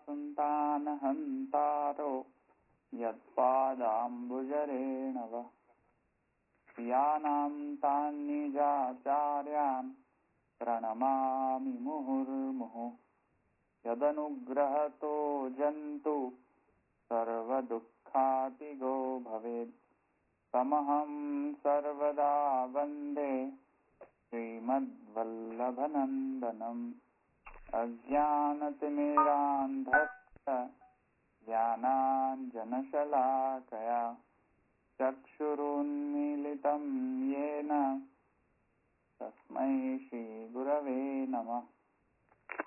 સંતાનહંતારો યત્પાદાંબુજરેણવ યાનાં તાન્નિજાચાર્યાન પ્રણમામિ મુહુર્મુહુઃ યદનુગ્રહતો જંતુ સર્વદુઃખાતિગો ભવેत् તમહં સર્વદા વંદે શ્રીમદ્વલ્લભનંદનમ અજ્ઞાનતિમિરાન્ધસ્ય જ્ઞાનાഞ്જનશલાકયા ચક્ષુરુન્મીલિतं येन તસ્मै શ્રીગુરવે નમઃ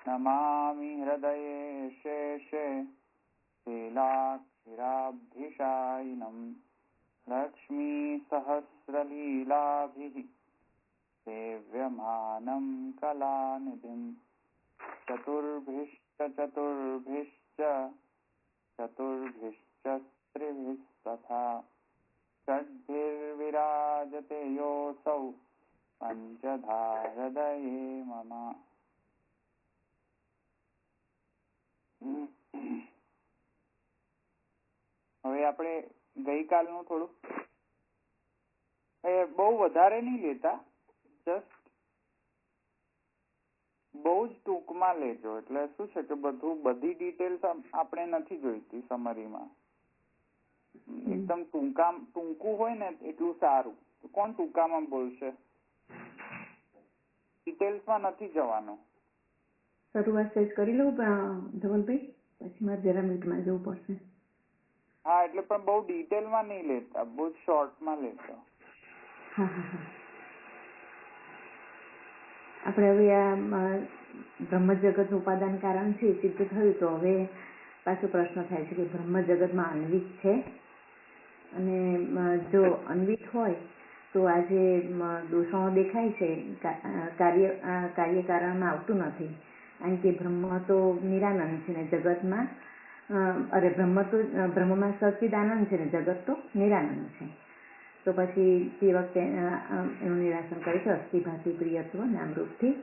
નમામિ હૃદયે શેષે શીલાક્ષિરાબ્ધિશાયિનम् લક્ષ્મીસહસ્રલીલાભિः સેવ્યમાनं કલાનિધિम् ચતુર્ભિશ્ચ સ્ત્રિભિस्तथा ષડ્भिर्विराजते योऽसौ પંચધા હૃદયે મમ. હવે આપણે ગઈકાલનું થોડું બહુ વધારે નહીં લેતા, જસ્ટ બહુ જ ટૂંકમાં લેજો. એટલે શું છે કે બધી ડિટેલ્સ આપણે નથી જોઈતી સમરીમાં. એકદમ ટૂંકું હોય ને એટલું સારું. કોણ ટૂંકામાં બોલશે? ડિટેલ્સમાં નથી જવાનું. શરૂઆત સહેજ કરી લઉં ધવલભાઈ, પછી મારે જરા મિનિટમાં જવું પડશે. હા, એટલે પણ બહુ ડિટેલમાં નહીં લેતા, બહુ શોર્ટમાં લેતા. હા હા હા. આપણે હવે આ બ્રહ્મ જગતનું ઉપાદાન કારણ છે સિદ્ધ થયું, તો હવે પાછો પ્રશ્ન થાય છે કે બ્રહ્મ જગતમાં અન્વિત છે, અને જો અન્વિત હોય તો આ જે દૂષણો દેખાય છે કાર્યકારણમાં આવતું નથી. કારણ કે બ્રહ્મ તો નિરાનંદ છે ને જગતમાં બ્રહ્મમાં સચ્ચિદાનંદ છે ને જગત તો નિરાનંદ છે. તો પછી તે વખતે એનું નિરાકરણ કરે છે અસ્થિ ભાતિ પ્રિયત્વ નામરૂપથી.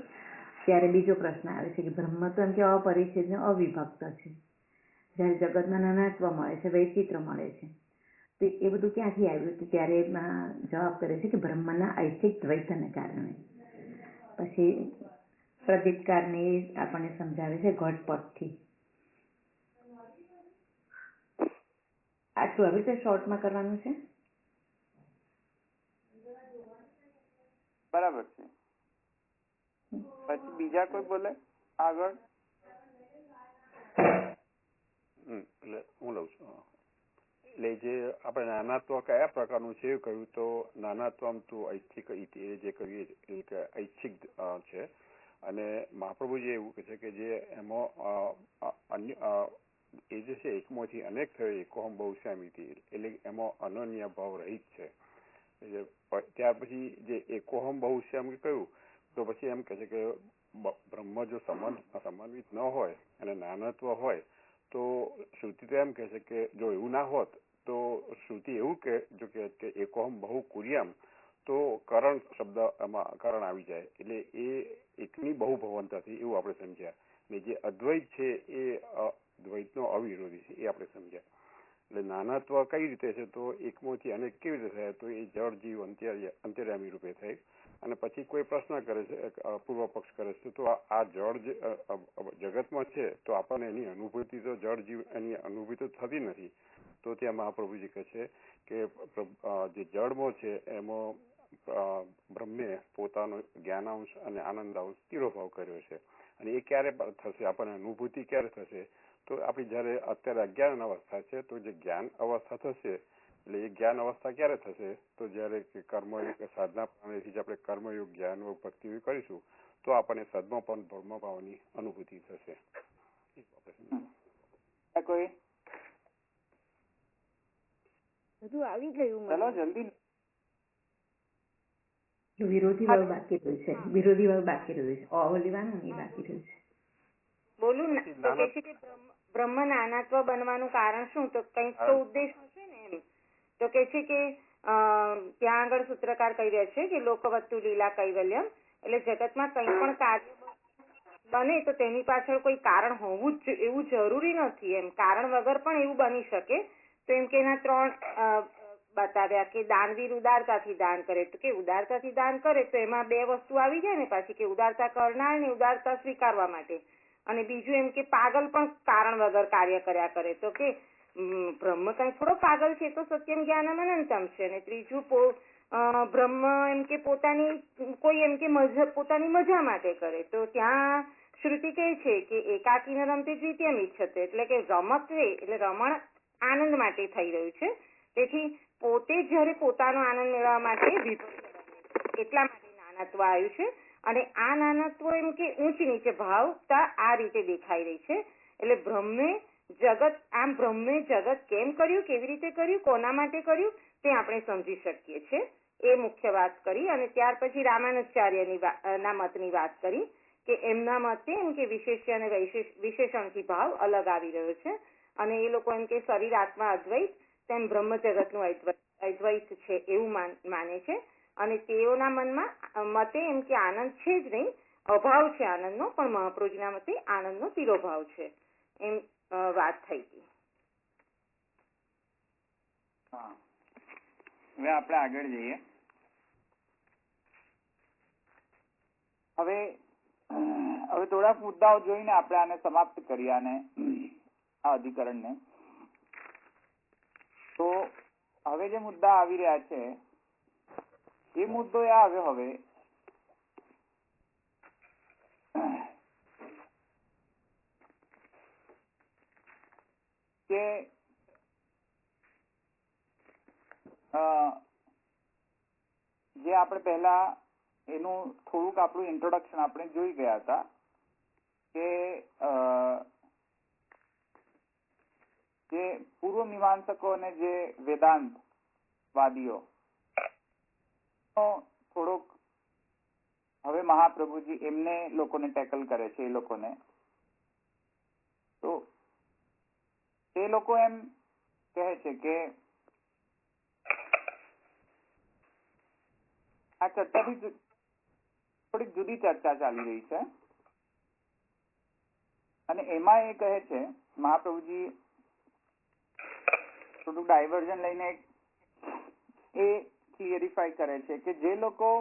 ત્યારે બીજો પ્રશ્ન આવે છે કે બ્રહ્મ તો એમ કે અપરિચ્છેદ ને અવિભક્ત છે, જ્યારે જગતમાં નાનાત્વ મળે છે, વૈચિત્ર મળે છે. તો એ બધું ક્યાંથી આવ્યું હતું? ત્યારે જવાબ કરે છે કે બ્રહ્મના ઐચ્છિક દ્વૈતને કારણે. પછી પ્રદીપકારને આપણને સમજાવે છે ઘટપટથી. આટલું આવી રીતે શોર્ટમાં કરવાનું છે. બરાબર છે. પછી બીજા કોઈ બોલે આગળ? એટલે હું લઉં છું. એટલે જે આપણે નાનાત્વ કયા પ્રકારનું છે એવું કહ્યું, તો નાનાત્વમ તો ઐચ્છિક જે કહ્યું એ ઐચ્છિક છે. અને મહાપ્રભુજી એવું કહે છે કે જે એમાં અન્ય એ જે છે એકમાંથી અનેક થયો એકોહમ બહુશ્યામિતિ, એટલે એમાં અનન્ય ભાવ રહિત છે. ત્યાર પછી જે એકોહમ બહુશ્યામ કહ્યું, તો પછી એમ કહે છે કે બ્રહ્મ જો સમન્વિત ન હોય અને નાનત્વ હોય તો શ્રુતિ તો એમ કહે છે કે જો એવું ના હોત તો શ્રુતિ એવું કે જો કે એકોહમ બહુ કુર્યામ, તો કરણ શબ્દ એમાં કરણ આવી જાય. એટલે એ એકની બહુ ભવંતાથી એવું આપણે સમજ્યા. ને જે અદ્વૈત છે એ દ્વૈતનો અવિરોધી છે એ આપણે સમજ્યા. એટલે નાનાત્વ કઈ રીતે છે? તો એકમાંથી અનેક કેવી રીતે થાય? તો એ જળ જીવ અંતર્યામી રૂપે થઈ. અને પછી કોઈ પ્રશ્ન કરે છે, પૂર્વ પક્ષ કરે છે, તો આ જળ જગતમાં છે તો આપણને એની અનુભૂતિ તો જળ જીવ એની અનુભૂતિ થતી નથી. તો ત્યાં મહાપ્રભુજી કહે છે કે જે જળમાં છે એમાં બ્રહ્મે પોતાનો જ્ઞાનાંશ અને આનંદાંશ તિરોભાવ કર્યો છે. અને એ ક્યારે થશે? આપણને અનુભૂતિ ક્યારે થશે? તો આપણી જયારે અત્યારે અજ્ઞાન અવસ્થા છે, તો જે જ્ઞાન અવસ્થા થશે, એટલે એ જ્ઞાન અવસ્થા ક્યારે થશે? તો જયારે કર્મયોગ સાધના પ્રણાલીથી આપણે કર્મયોગ જ્ઞાન ભક્તિ કરીશું તો આપણને સદ્મપન ભ્રમભાવની અનુભૂતિ થશે. કોઈ બધું આવી ગયું. ચલો જલ્દી. વિરોધી વાળું બાકી રહ્યું છે, વિરોધી વાળું બાકી રહ્યું છે, લેવાનું એ બાકી રહ્યું છે. બોલું ને તો કે છે કે બ્રહ્મ નાનાત્વ બનવાનું કારણ શું? તો કંઈક તો ઉદ્દેશ હશે ને એમ. તો કે છે કે ત્યાં આગળ સૂત્રકાર કહી રહ્યા છે કે લોકવત્તુ લીલા કૈવલ્યમ, એટલે જગતમાં કંઈ પણ કાર્ય બને તો તેની પાછળ કોઈ કારણ હોવું જ એવું જરૂરી નથી. એમ કારણ વગર પણ એવું બની શકે. તો એમ કે એના 3 બતાવ્યા કે દાનવીર ઉદારતાથી દાન કરે. તો કે ઉદારતાથી દાન કરે તો એમાં 2 વસ્તુ આવી જાય ને પાછી, કે ઉદારતા કરનાર ને ઉદારતા સ્વીકારવા માટે. અને બીજું એમ કે પાગલ પણ કારણ વગર કાર્ય કર્યા કરે. તો કે બ્રહ્મ કઈ થોડો પાગલ છે, તો સત્યમ જ્ઞાનમ અનંતમ છે. અને ત્રીજું બ્રહ્મ એમ કે પોતાની કોઈ એમ કે પોતાની મજા માટે કરે. તો ત્યાં શ્રુતિ કહે છે કે એકાકીને રમતે દ્વિતીયમ ઈચ્છતે, એટલે કે રમત એટલે રમણ આનંદ માટે થઈ રહ્યું છે. તેથી પોતે જ્યારે પોતાનો આનંદ મેળવવા માટે એટલા માટે નાનત્વ આવ્યું છે. અને આ નાનત્વ એમ કે ઊંચ નીચે ભાવતા આ રીતે દેખાઈ રહી છે. એટલે બ્રહ્મે જગત કેમ કર્યું, કેવી રીતે કર્યું, કોના માટે કર્યું, તે આપણે સમજી શકીએ છીએ. એ મુખ્ય વાત કરી. અને ત્યાર પછી રામાનુજાચાર્યની ના મતની વાત કરી કે એમના મતે એમ કે વિશેષ્ય અને વિશેષણથી ભાવ અલગ આવી રહ્યો છે. અને એ લોકો એમ કે શરીર આત્મા અદ્વૈત, તેમ બ્રહ્મ જગતનું અદ્વૈત છે એવું માને છે. અને તેઓના મતે એમ કે આનંદ છે જ નહીં, અભાવ છે આનંદનો, પણ મહાપ્રભુજીના મતે આનંદનો તિરોભાવ છે. એમ વાત થઈ હતી. હા, હવે આપણે આગળ જઈએ. હવે થોડાક મુદ્દાઓ જોઈને આપણે આને સમાપ્ત કરીએ, આને આ અધિકરણને. તો હવે જે મુદ્દા આવી રહ્યા છે એ મુદ્દો એ આવ્યો હવે કે જે આપણે પહેલા એનું થોડુંક આપણું ઇન્ટ્રોડક્શન આપણે જોઈ ગયા હતા કે જે પૂર્વ મીમાંસકો અને જે વેદાંત વાદીઓ થોડોક હવે મહાપ્રભુજી એમને લોકોને ટેકલ કરે છે. એ લોકોને તો એ લોકો એમ કહે છે કે આ ચર્ચાથી થોડીક જુદી ચર્ચા ચાલી રહી છે. અને એમાં એ કહે છે, મહાપ્રભુજી થોડુંક ડાયવર્ઝન લઈને એ ક્લિયરિફાઈ કરે છે કે જે લોકો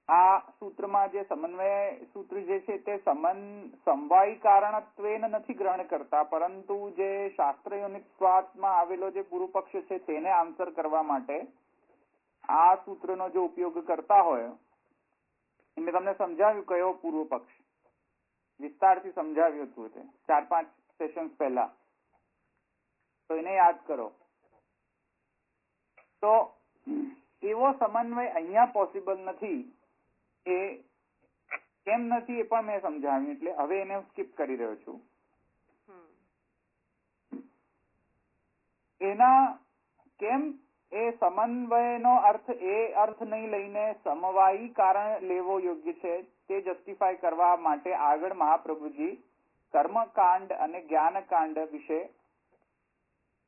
આ સૂત્રમાં જે સમન્વય સૂત્ર જે છે તે સમવાયી કારણત્વેન નથી ગ્રહણ કરતા, પરંતુ જે શાસ્ત્રયોનિત્વાત્માં આવેલો જે પૂર્વ પક્ષ છે તેને આન્સર કરવા માટે આ સૂત્રનો જો ઉપયોગ કરતા હોય, મેં તમને સમજાવ્યું કયો પૂર્વ પક્ષ, વિસ્તારથી સમજાવ્યું હતું તે 4-5 સેશન્સ પહેલા, તો એને યાદ કરો. તો એવો સમન્વય અહીંયા પોસિબલ નથી. એ કેમ નથી એ પણ મેં સમજાવ્યું, એટલે હવે એને હું સ્કીપ કરી રહ્યો છું. એના કેમ એ સમન્વયનો અર્થ એ અર્થ નહીં લઈને સમવાયી કારણ લેવો યોગ્ય છે તે જસ્ટિફાય કરવા માટે આગળ મહાપ્રભુજી કર્મકાંડ અને જ્ઞાનકાંડ વિશે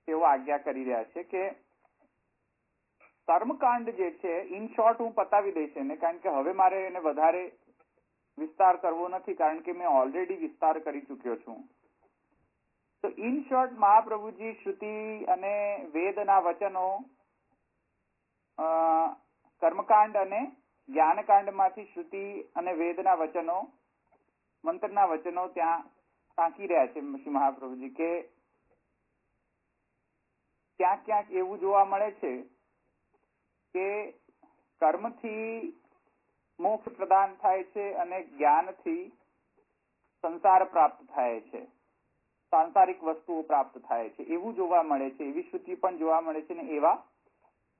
તેઓ આજ્ઞા કરી રહ્યા છે. કે કર્મકાંડ જે છે, ઇન શોર્ટ હું પતાવી દઈશ એને, કારણ કે હવે મારે એને વધારે વિસ્તાર કરવો નથી, કારણ કે મેં ઓલરેડી વિસ્તાર કરી ચૂક્યો છું. તો ઇન શોર્ટ મહાપ્રભુજી શ્રુતિ અને વેદના વચનો, કર્મકાંડ અને જ્ઞાનકાંડમાંથી શ્રુતિ અને વેદના વચનો, મંત્રના વચનો ત્યાં ટાંકી રહ્યા છે શ્રી મહાપ્રભુજી. કે ક્યાંક ક્યાંક એવું જોવા મળે છે કે કર્મથી મોક્ષ પ્રદાન થાય છે અને જ્ઞાનથી સંસાર પ્રાપ્ત થાય છે, સાંસારિક વસ્તુઓ પ્રાપ્ત થાય છે, એવું જોવા મળે છે. એવી શ્રુતિ પણ જોવા મળે છે ને એવા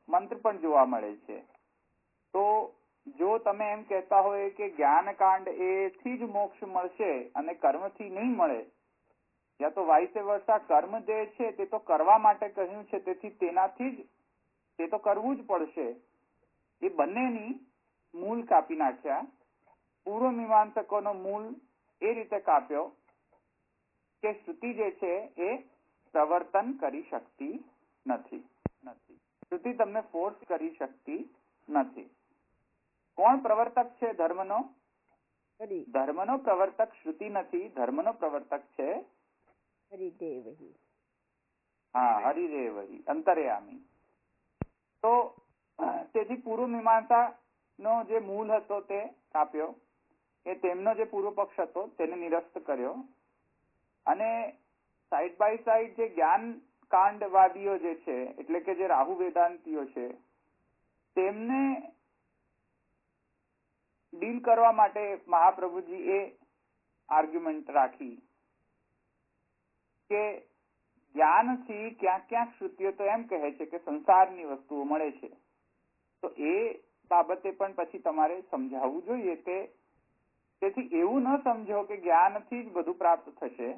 મંત્ર પણ જોવા મળે છે. તો જો તમે એમ કહેતા હોય કે જ્ઞાનકાંડ એથી જ મોક્ષ મળશે અને કર્મથી નહીં મળે, યા તો વાઇસે વર્સા, કર્મ જે છે તે તો કરવા માટે કહ્યું છે, તેથી તેનાથી જ તે તો કરવું જ પડશે, એ બંનેની મૂળ કાપી નાખ્યા. પૂર્વ મીમાંસકોનો મૂળ એ રીતે કાપ્યો કે શ્રુતિ જે છે એ પ્રવર્તન કરી શકતી નથી. શ્રુતિ તમને ફોર્સ કરી શકતી નથી. કોણ પ્રવર્તક છે ધર્મનો? ધર્મનો પ્રવર્તક શ્રુતિ નથી, ધર્મનો પ્રવર્તક છે હરિદેવહી. હા, હરિદેવહી અંતર્યામી. તો તેથી પૂર્વ મીમાંસા નો જે મૂળ હતો તે કાપ્યો, એ તેમનો જે પૂર્વ પક્ષ હતો તેને નિરસ્ત કર્યો, અને સાઈડ બાય સાઈડ જે જ્ઞાન કાંડવાદીઓ જે છે, એટલે કે જે રાહુ વેદાંતિઓ છે, તેમને ડીલ કરવા માટે મહાપ્રભુજી એ આર્ગ્યુમેન્ટ રાખી કે જ્ઞાનથી ક્યાંક ક્યાંક શ્રુતિઓ તો એમ કહે છે કે સંસારની વસ્તુઓ મળે છે, તો એ બાબતે પણ પછી તમારે સમજાવવું જોઈએ કે તેથી એવું ન સમજો કે જ્ઞાનથી જ બધું પ્રાપ્ત થશે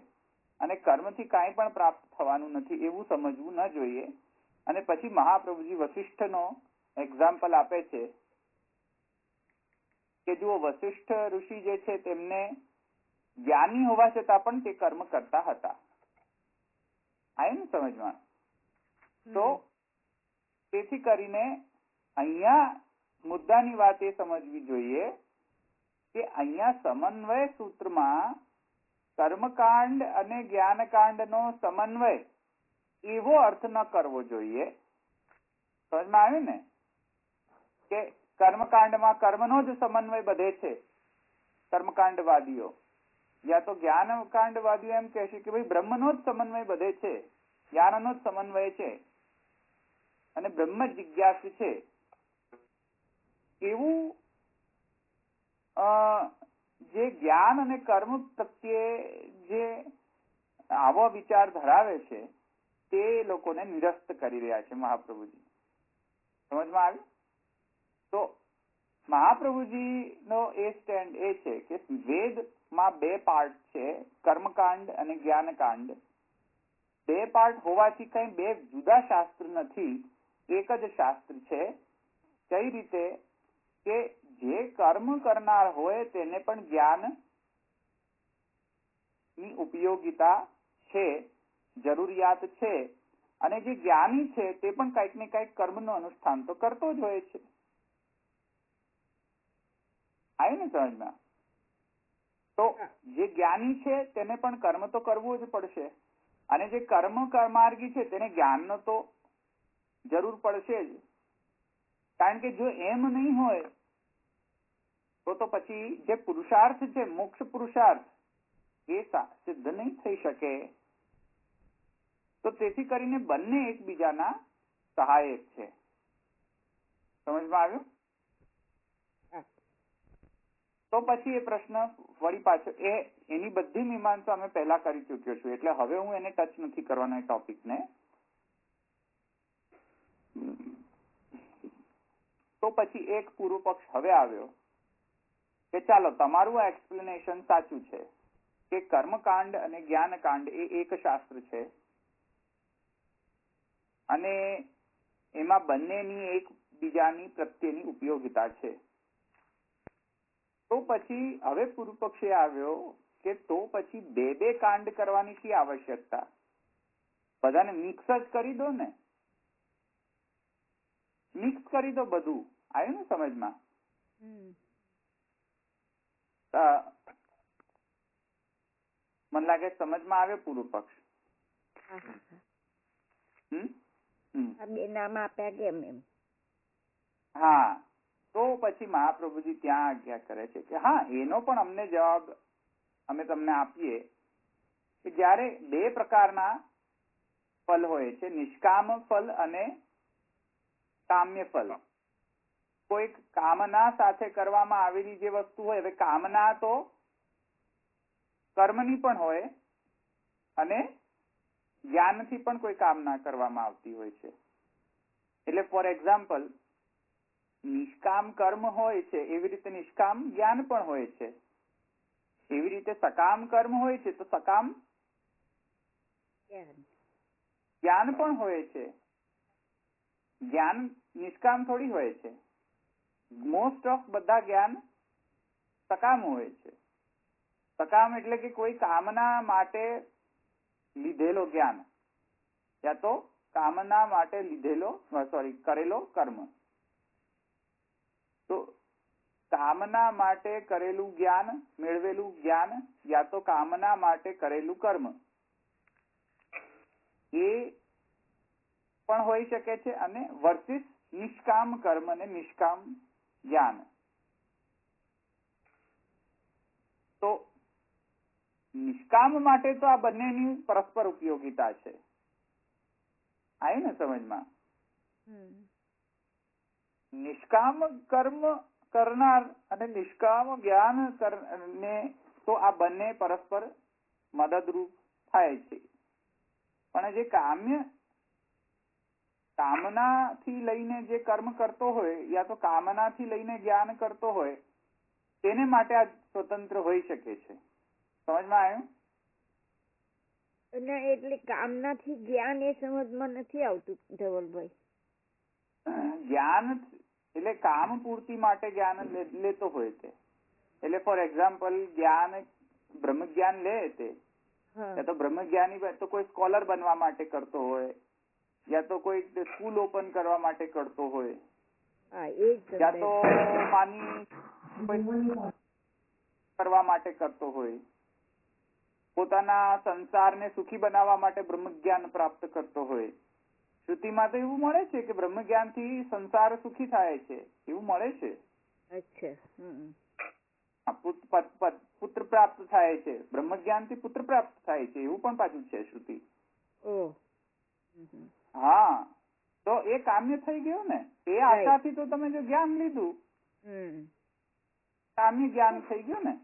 અને કર્મથી કાંઈ પણ પ્રાપ્ત થવાનું નથી, એવું સમજવું ન જોઈએ. અને પછી મહાપ્રભુજી વશિષ્ઠનો એક્ઝામ્પલ આપે છે કે જુઓ, વશિષ્ઠ ઋષિ જે છે તેમને જ્ઞાની હોવા છતાં પણ તે કર્મ કરતા હતા. આવ્યું ને સમજમાં? તો તેથી કરીને અહીંયા મુદ્દાની વાત એ સમજવી જોઈએ કે અહીંયા સમન્વય સૂત્રમાં કર્મકાંડ અને જ્ઞાનકાંડનો સમન્વય એવો અર્થ ન કરવો જોઈએ. સમજમાં આવ્યું ને? કે કર્મકાંડમાં કર્મનો જ સમન્વય બધે છે કર્મકાંડવાદીઓ, યા તો જ્ઞાનકાંડવાદીઓ એમ કહેશે કે ભાઈ બ્રહ્મનો જ સમન્વય બધે છે, જ્ઞાનનો જ સમન્વય છે અને બ્રહ્મ જિજ્ઞાસુ છે, એવું જે જ્ઞાન અને કર્મ પ્રત્યે જે આવો વિચાર ધરાવે છે તે લોકોને નિરસ્ત કરી રહ્યા છે મહાપ્રભુજી. સમજમાં આવ્યું? તો મહાપ્રભુજીનો એ સ્ટેન્ડ એ છે કે વેદમાં બે પાર્ટ છે, કર્મકાંડ અને જ્ઞાનકાંડ. બે પાર્ટ હોવાથી કઈ બે જુદા શાસ્ત્ર નથી, એક જ શાસ્ત્ર છે. કઈ રીતે? કે જે કર્મ કરનાર હોય તેને પણ જ્ઞાન ની ઉપયોગિતા છે, જરૂરિયાત છે, અને જે જ્ઞાની છે તે પણ કઈક ને કઈક કર્મનું અનુષ્ઠાન તો કરતો જ હોય છે. આવ્યું ને સમજમાં? તો જે જ્ઞાની છે તેને પણ કર્મ તો કરવું જ પડશે, અને જે કર્મ કર્માર્ગી છે તેને જ્ઞાનનો તો જરૂર પડશે જ. કારણ કે જો એમ નહીં હોય તો પછી જે પુરુષાર્થ છે, મોક્ષ પુરુષાર્થ, એ સિદ્ધ નહીં થઈ શકે. તો તેથી કરીને બંને એકબીજાના સહાયક છે. સમજમાં આવ્યું? તો પછી એ પ્રશ્ન વળી પાછો એની બધી મીમાંસા અમે પહેલા કરી ચૂક્યો છું, એટલે હવે હું એને ટચ નથી કરવાનો એ ટોપિકને. તો પછી એક પૂર્વ પક્ષ હવે આવ્યો કે ચાલો તમારું આ એક્સપ્લેનેશન સાચું છે કે કર્મકાંડ અને જ્ઞાનકાંડ એ એક શાસ્ત્ર છે અને એમાં બંનેની એકબીજાની પ્રત્યેની ઉપયોગિતા છે. તો પછી હવે પૂર્વ પક્ષે આવ્યો કે તો પછી બે બે કાંડ કરવાની શી આવશ્યકતા? બધાને મિક્સ જ કરી દો ને, મિક્સ કરી દો બધું. આવ્યું ને સમજમાં? મને લાગે સમજમાં આવે પૂર્વ પક્ષ. બે નામ આપ્યા કેમ એમ? હા, તો પછી મહાપ્રભુજી ત્યાં આજ્ઞા કરે છે કે હા, એનો પણ અમને જવાબ અમે તમને આપીએ કે જ્યારે બે પ્રકારના ફલ હોય છે, નિષ્કામ ફલ અને કામ્ય ફલ. કોઈક કામના સાથે કરવામાં આવેલી જે વસ્તુ હોય, હવે કામના તો કર્મની પણ હોય અને જ્ઞાનથી પણ કોઈ કામના કરવામાં આવતી હોય છે. એટલે ફોર એક્ઝામ્પલ, નિષ્કામ કર્મ હોય છે એવી રીતે નિષ્કામ જ્ઞાન પણ હોય છે. એવી રીતે સકામ કર્મ હોય છે તો સકામ જ્ઞાન પણ હોય છે. જ્ઞાન નિષ્કામ થોડી હોય છે. મોસ્ટ ઓફ બધા જ્ઞાન સકામ હોય છે. સકામ એટલે કે કોઈ કામના માટે લીધેલો જ્ઞાન, યા તો કામના માટે લીધેલો કરેલો કર્મ. તો કામના માટે કરેલું જ્ઞાન, મેળવેલું જ્ઞાન, યા તો કામના માટે કરેલું કર્મ, એ પણ હોઈ શકે છે. અને વર્સિસ નિષ્કામ કર્મ અને નિષ્કામ જ્ઞાન. તો નિષ્કામ માટે તો આ બંનેની પરસ્પર ઉપયોગિતા છે. આવી ને સમજમાં? નિષ્કામ કર્મ કરનાર અને નિષ્કામ જ્ઞાન ને તો આ બંને પરસ્પર મદદરૂપ થાય છે. પણ જે કામનાથી લઈને જે કર્મ કરતો હોય યા તો કામનાથી લઈને જ્ઞાન કરતો હોય તેને માટે આ સ્વતંત્ર હોઈ શકે છે. સમજમાં આવ્યું? અને એટલે કામનાથી જ્ઞાન એ સમજમાં નથી આવતું ધવલભાઈ. જ્ઞાન એટલે કામ પૂર્તિ માટે જ્ઞાન લેતો હોય તે. એટલે ફોર એક્ઝામ્પલ જ્ઞાન બ્રહ્મ જ્ઞાન લે તે, યા તો બ્રહ્મ જ્ઞાની તો કોઈ સ્કોલર બનવા માટે કરતો હોય, યા તો કોઈ સ્કૂલ ઓપન કરવા માટે કરતો હોય, યા તો માની કરવા માટે કરતો હોય, પોતાના સંસારને સુખી બનાવવા માટે બ્રહ્મ જ્ઞાન પ્રાપ્ત કરતો હોય. શ્રુતિમાં તો એવું મળે છે કે બ્રહ્મ જ્ઞાન થી સંસાર સુખી થાય છે, એવું મળે છે. પુત્ર પ્રાપ્ત થાય છે, બ્રહ્મ જ્ઞાન થી પુત્ર પ્રાપ્ત થાય છે, એવું પણ પાછું છે શ્રુતિ. હા, તો એ કામ્ય થઈ ગયું ને. એ આશાથી તો તમે જો જ્ઞાન લીધું, કામ્ય જ્ઞાન થઈ ગયું ને.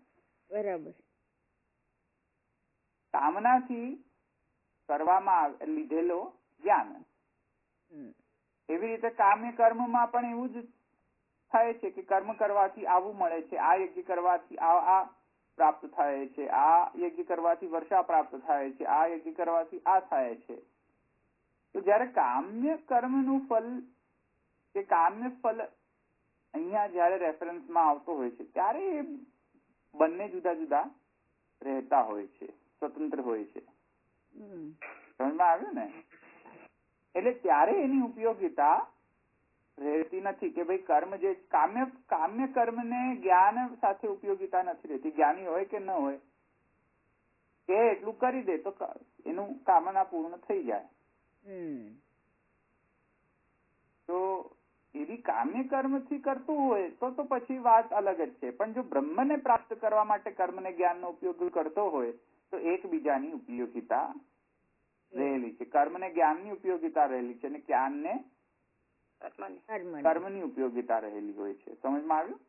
બરાબર. કામનાથી કરવામાં લીધેલો જ્ઞાન. એવી રીતે કામ્ય કર્મમાં પણ એવું જ થાય છે કે કર્મ કરવાથી આવું મળે છે, આ યજ્ઞ કરવાથી આ પ્રાપ્ત થાય છે, આ યજ્ઞ કરવાથી વર્ષા પ્રાપ્ત થાય છે, આ યજ્ઞ કરવાથી આ થાય છે. તો જયારે કામ્ય કર્મનું ફલ કે કામ્ય ફલ અહીંયા જયારે રેફરન્સમાં આવતો હોય છે ત્યારે એ બંને જુદા જુદા રહેતા હોય છે, સ્વતંત્ર હોય છે. સમજમાં આવ્યું ને? એટલે ત્યારે એની ઉપયોગિતા રહેતી નથી કે ભાઈ કર્મ જે કામ્ય કર્મ ને જ્ઞાન સાથે ઉપયોગિતા નથી રહેતી. જ્ઞાની હોય કે ન હોય, કે એટલું કરી દે તો એનું કામના પૂર્ણ થઈ જાય. તો એવી કામ્ય કર્મ થી કરતું હોય તો પછી વાત અલગ જ છે. પણ જો બ્રહ્મને પ્રાપ્ત કરવા માટે કર્મ ને જ્ઞાન નો ઉપયોગ કરતો હોય તો એકબીજાની ઉપયોગિતા રહેલી છે. કર્મ ને જ્ઞાન ની ઉપયોગિતા રહેલી છે અને જ્ઞાન ને કર્મ ની ઉપયોગિતા રહેલી હોય છે. સમજમાં આવ્યું?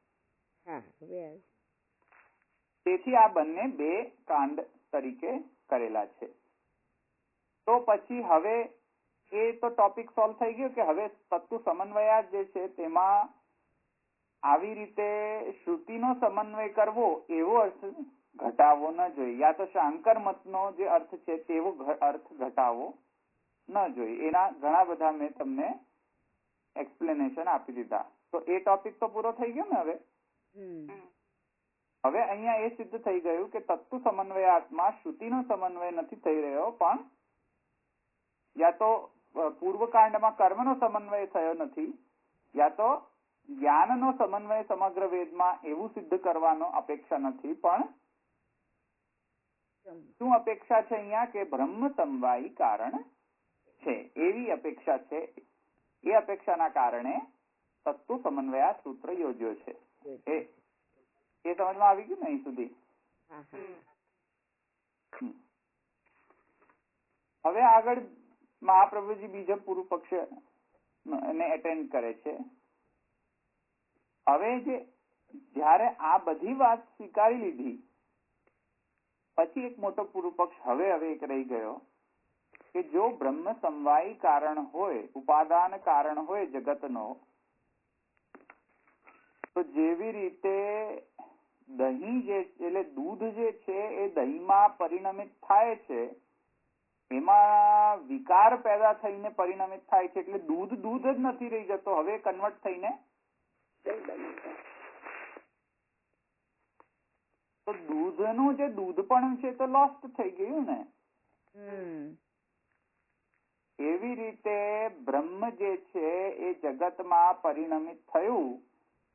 તેથી આ બંને બે કાંડ તરીકે કરેલા છે. તો પછી હવે એ તો ટોપિક સોલ્વ થઈ ગયો કે હવે તત્વ સમન્વય જે છે તેમાં આવી રીતે શ્રુતિનો સમન્વય કરવો એવો અર્થ ઘટાવવો ન જોઈએ, યા તો શાંકર મતનો જે અર્થ છે તેવો અર્થ ઘટાવવો ન જોઈએ. એના ઘણા બધા મેં તમને એક્સપ્લેનેશન આપી દીધા. તો એ ટોપિક તો પૂરો થઈ ગયો ને. હવે અહીંયા એ સિદ્ધ થઈ ગયું કે તત્વ સમન્વયાત્મા શ્રુતિનો સમન્વય નથી થઈ રહ્યો, પણ યા તો પૂર્વકાંડમાં કર્મનો સમન્વય થયો નથી, યા તો જ્ઞાનનો સમન્વય સમગ્ર વેદમાં એવું સિદ્ધ કરવાનો અપેક્ષા નથી. પણ શું અપેક્ષા છે અહીંયા? કે બ્રહ્મ સમવાયી કારણ છે એવી અપેક્ષા છે. એ અપેક્ષાના કારણે તત્વ સમન્વયા સૂત્ર યોજ્યો છે. એ સમજમાં આવી ગયું ને અહીં સુધી? હવે આગળ મહાપ્રભુજી બીજા પૂર્વ પક્ષ ને એટેન્ડ કરે છે. હવે જયારે આ બધી વાત સ્વીકારી લીધી પછી એક મોટો પૂર્વ પક્ષ હવે એક રહી ગયો કે જો બ્રહ્મ સમવાયી કારણ હોય, ઉપાદાન કારણ હોય જગતનો, તો જેવી રીતે દહીં જે એટલે દૂધ જે છે એ દહીંમાં પરિણમિત થાય છે, એમાં વિકાર પેદા થઈને પરિણમિત થાય છે. એટલે દૂધ જ નથી રહી જતો, હવે કન્વર્ટ થઈને તો દૂધનું જે દૂધ પણ છે તો લોસ્ટ થઈ ગયું ને. એવી રીતે બ્રહ્મ જે છે એ જગતમાં પરિણમિત થયું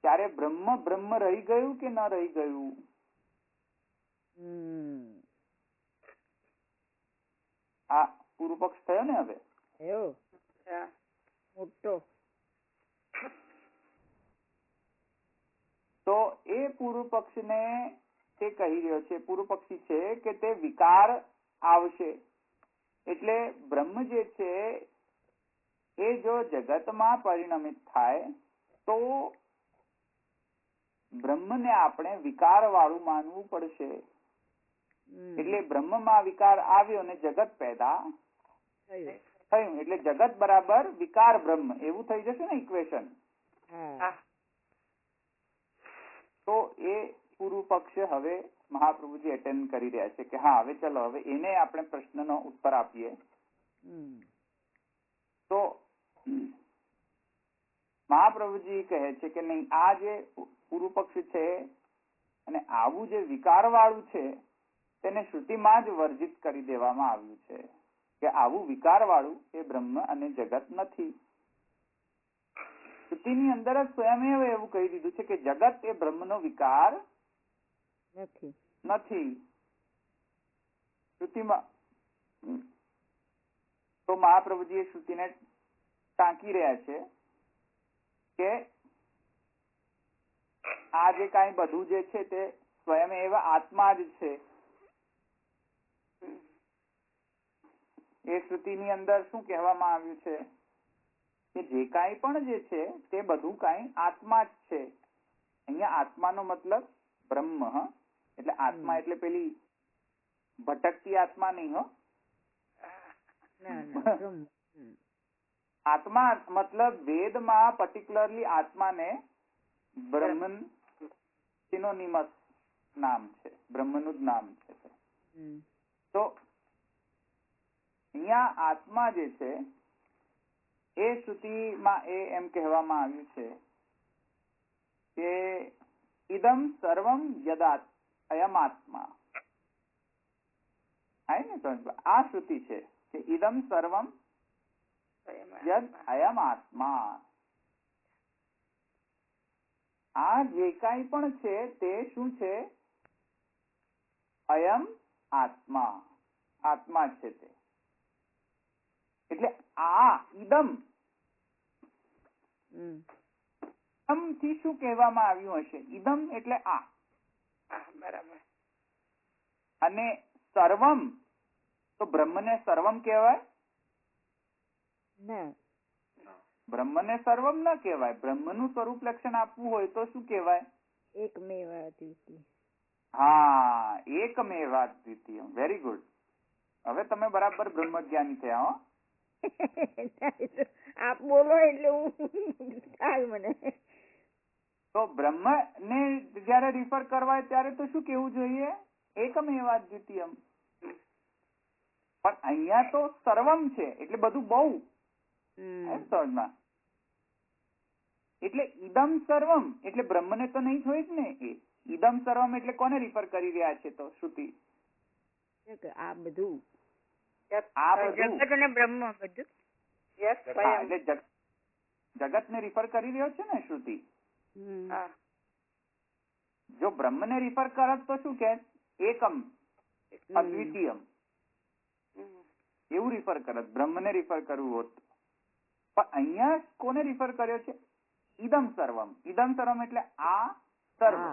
ત્યારે બ્રહ્મ બ્રહ્મ રહી ગયું કે ન રહી ગયું? આ પૂર્વ પક્ષ થયો ને હવે મોટો. તો એ પૂર્વ પક્ષને તે કહી રહ્યો છે, પૂર્વ પક્ષી છે કે તે વિકાર આવશે. એટલે બ્રહ્મ જે છે એ જો જગતમાં પરિણમિત થાય તો બ્રહ્મને આપણે વિકાર વાળું માનવું પડશે. એટલે બ્રહ્મમાં વિકાર આવ્યો અને જગત પેદા થયું. એટલે જગત બરાબર વિકાર બ્રહ્મ એવું થઈ જશે ને ઇક્વેશન. તો એ પૂર્વ પક્ષ હવે મહાપ્રભુજી એટેન્ડ કરી રહ્યા છે કે હા હવે ચલો હવે એને આપણે પ્રશ્નનો ઉત્તર આપીએ. તો મહાપ્રભુજી કહે છે કે નહીં, આ જે પૂર્વ પક્ષ છે અને આવું જે વિકાર વાળું છે તેને શ્રુતિમાં જ વર્જિત કરી દેવામાં આવ્યું છે કે આવું વિકાર વાળું એ બ્રહ્મ અને જગત નથી. શ્રુતિની અંદર જ સ્વયં એવું કહી દીધું છે કે જગત એ બ્રહ્મનો વિકાર નથી. શ્રુતિમાં તો મહાપ્રભુજી એ શ્રુતિને ટાંકી રહ્યા છે કે આ જે કાંઈ બધું જે છે તે સ્વયં એવા આત્મા જ છે. એ શ્રુતિની અંદર શું કહેવામાં આવ્યું છે કે જે કાંઈ પણ જે છે તે બધું કાંઈ આત્મા જ છે. અહીંયા આત્માનો મતલબ બ્રહ્મ. એટલે આત્મા એટલે પેલી ભટકતી આત્મા નહીં. આત્મા મતલબ વેદમાં પર્ટિક્યુલરલી આત્માને બ્રહ્મન સિનોનિમસ નામ છે, બ્રહ્મનું જ નામ છે. તો અહીંયા આત્મા જે છે એ શ્રુતિમાં એમ કહેવામાં આવ્યું છે કે ઇદમ સર્વમ યદા અયમ આત્મા. આ શ્રુતિ છે કે ઇદમ સર્વમ યદ અયમ આત્મા. આ જે કાંઈ પણ છે તે શું છે? અયમ આત્મા, આત્મા છે તે. એટલે આ ઇદમ થી શું કહેવામાં આવ્યું હશે? ઇદમ એટલે આ. બરાબર. અને સર્વમ તો બ્રહ્મને સર્વમ કહેવાય? બ્રહ્મને સર્વમ ન કહેવાય. બ્રહ્મનું સ્વરૂપ લક્ષણ આપવું હોય તો શું કહેવાય? એકમેવાદ્વિતીય. હા, એકમેવાદ્વિતીય. Very good. હવે તમે બરાબર બ્રહ્મજ્ઞાની થયા. હો, આપ બોલો એટલે હું ખ્યાલ મને. તો બ્રહ્મ ને જયારે રિફર કરવા ત્યારે તો શું કેવું જોઈએ? એકમેવાદ્વિતીયમ. પણ અહીંયા તો સર્વમ છે એટલે બધું બહુ. સમજમાં? એટલે ઇદમ સર્વમ એટલે બ્રહ્મને તો નહીં જોઈ જ ને. ઇદમ સર્વમ એટલે કોને રિફર કરી રહ્યા છે? તો શ્રુતિ. આ બધું જગત અને બ્રહ્મ બધું એટલે જગત ને રિફર કરી રહ્યો છે ને શ્રુતિ. જો બ્રહ્મને રિફર કરત તો શું કે? એકમ અદ્વિતીયમ એવું રિફર કરત. બ્રહ્મને રિફર કરવું હોત. પણ અહીંયા કોને રિફર કર્યો છે? ઇદમ સર્વમ. ઇદમ સર્વમ એટલે આ સર્વ.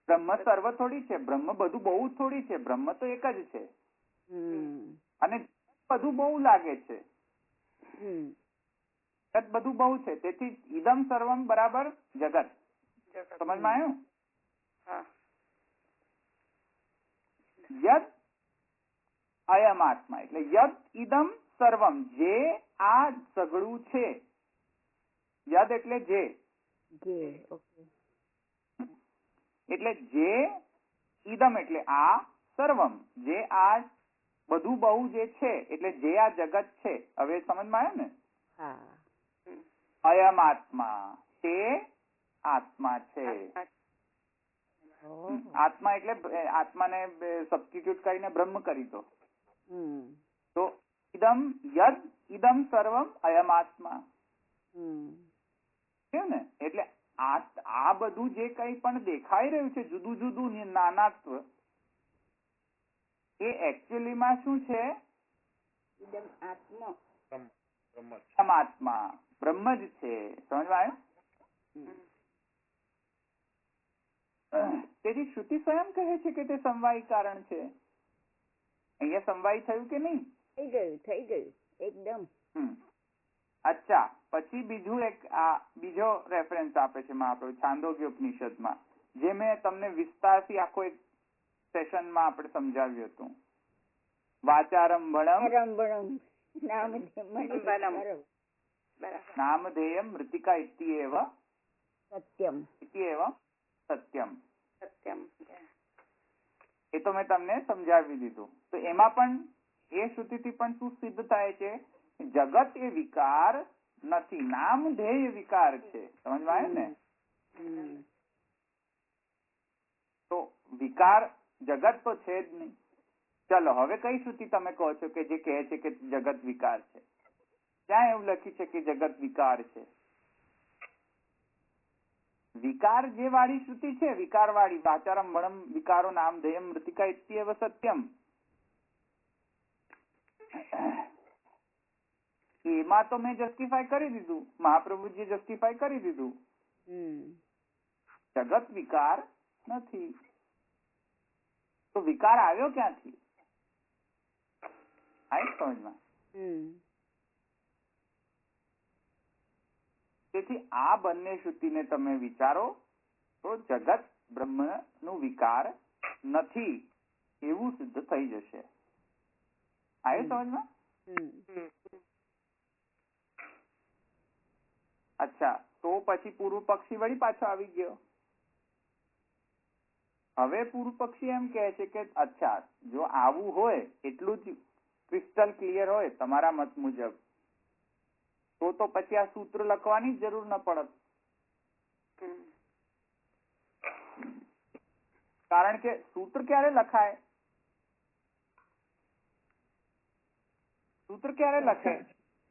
બ્રહ્મ સર્વ થોડી છે. બ્રહ્મ બધું બહુ થોડી છે. બ્રહ્મ તો એક જ છે. અને બધું બહુ લાગે છે. બધું બહુ છે. તેથી ઇદમ સર્વમ બરાબર જગત. સમજમાં આવ્યું? યદ અયમ આત્મા એટલે યદ ઇદમ સર્વમ જે આ સગળું છે. યદ એટલે જે. એટલે જે ઇદમ એટલે આ સર્વમ જે આ બધું બહુ જે છે એટલે જે આ જગત છે. હવે સમજમાં આવ્યું ને? અયમ આત્મા તે આત્મા છે. આત્મા એટલે આત્માને સબસ્ટિટ્યુટ કરીને બ્રહ્મ કરી દો. તો ઇદમ યદ ઇદમ સર્વમ અયમ આત્મા. છે ને? એટલે આ બધું જે કંઈ પણ દેખાઈ રહ્યું છે જુદું જુદું નાનાત્વ, એ એકચ્યુઅલીમાં શું છે? આત્મા બ્રહ્મ જ છે. સમજમાં આવ્યું? તેથી શ્રુતિ સ્વયં કહે છે કે તે સમવાયી કારણ છે. અહીંયા સમવાયી થયું કે નહીં? થઈ ગયું એકદમ. અચ્છા, પછી બીજું બીજો રેફરન્સ આપે છે મહાપ્રભુ છાંદોગ્ય ઉપનિષદમાં, જે મેં તમને વિસ્તારથી આખો એક સેશનમાં આપણે સમજાવ્યું હતું. વાચારંભણમ નામધેયમ મૃતિકા ઇત્યેવ સત્યમ. સત્યમ. એ તો મેં તમને સમજાવી દીધું. તો એમાં પણ એ શ્રુતિથી પણ શું સિદ્ધ થાય છે? જગત એ વિકાર નથી, નામધેય વિકાર છે. સમજમાં આવ્યું ને? તો વિકાર જગત તો છે જ નહીં. ચલો હવે કઈ શ્રુતિ તમે કહો છો કે જે કહે છે કે જગત વિકાર છે? ક્યાં એવું લખ્યું છે કે જગત વિકાર છે? વિકાર જે વાળી શ્રુતિ છે, વિકાર વાળી વાચારમ ભણમ વિકારો નામ ધેયમ મૃતિકા ઇત્યેવ સત્યમ, એમાં તો મેં જસ્ટિફાય કરી દીધું, મહાપ્રભુજીએ જસ્ટિફાય કરી દીધું. જગત વિકાર નથી. તો વિકાર આવ્યો ક્યાંથી? સમજમાં? તેથી આ બંને શ્રુતિને તમે વિચારો તો જગત બ્રહ્મ નું વિકાર નથી એવું સિદ્ધ થઈ જશે. આવ્યું સમજમાં? અચ્છા, તો પછી પૂર્વ પક્ષી વળી પાછો આવી ગયો. હવે પૂર્વ પક્ષી એમ કહે છે કે અચ્છા, જો આવું હોય, એટલું જ ક્રિસ્ટલ ક્લિયર હોય તમારા મત મુજબ, તો પછી આ સૂત્ર લખવાની જરૂર ન પડત. કારણ કે સૂત્ર ક્યારે લખાય? સૂત્ર ક્યારે લખાય?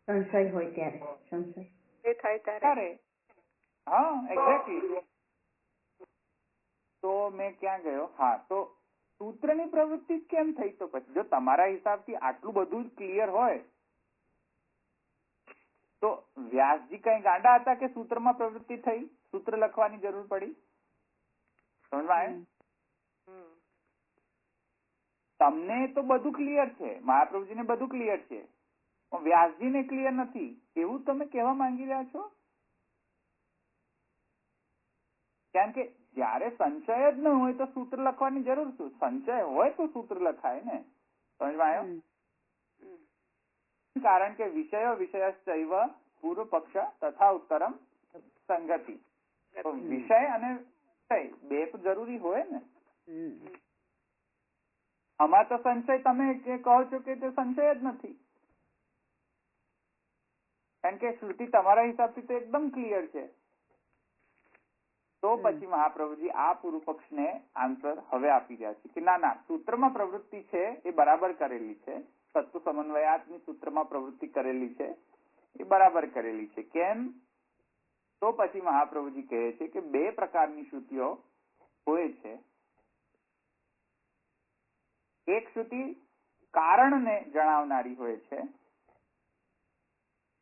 સંશય હોય ત્યારે. સંશય એ થાય ત્યારે. હા, એક્ઝેક્ટલી. તો મેં ક્યાં ગયો? હા, તો સૂત્રની પ્રવૃત્તિ કેમ થઈ? તો પછી જો તમારા હિસાબથી આટલું બધું જ ક્લિયર હોય તો વ્યાસજી કઈ ગાંડા હતા કે સૂત્રમાં પ્રવૃત્તિ થઈ, સૂત્ર લખવાની જરૂર પડી? સમજમાં આવ્યું? તમને તો બધું ક્લિયર છે, મહાપ્રભુજીને બધું ક્લિયર છે, પણ વ્યાસજીને ક્લિયર નથી, એવું તમે કહેવા માંગી રહ્યા છો? કારણ કે જયારે સંશય જ ન હોય તો સૂત્ર લખવાની જરૂર શું? સંશય હોય તો સૂત્ર લખાય ને. સમજમાં આવ્યું? કારણ કે વિષયો વિષયશ્ચૈવ પૂર્વ પક્ષ તથા ઉત્તરમ સંગતિ. તો વિષય અને વિષય બે તો જરૂરી હોય ને. આમાં તો સંશય તમે કહો છો કે તે સંશય જ નથી, કારણ કે શ્રુતિ તમારા હિસાબથી તો એકદમ ક્લિયર છે. તો પછી મહાપ્રભુજી આ પૂર્વ પક્ષને આન્સર હવે આપી રહ્યા છે કે ના ના, સૂત્રમાં પ્રવૃત્તિ છે એ બરાબર કરેલી છે, તત્વ સમન્વયાત્ની સૂત્રમાં પ્રવૃત્તિ કરેલી છે એ બરાબર કરેલી છે. કેમ? તો પછી મહાપ્રભુજી કહે છે કે બે પ્રકારની શ્રુતિઓ હોય છે. એક શ્રુતિ કારણને જણાવનારી હોય છે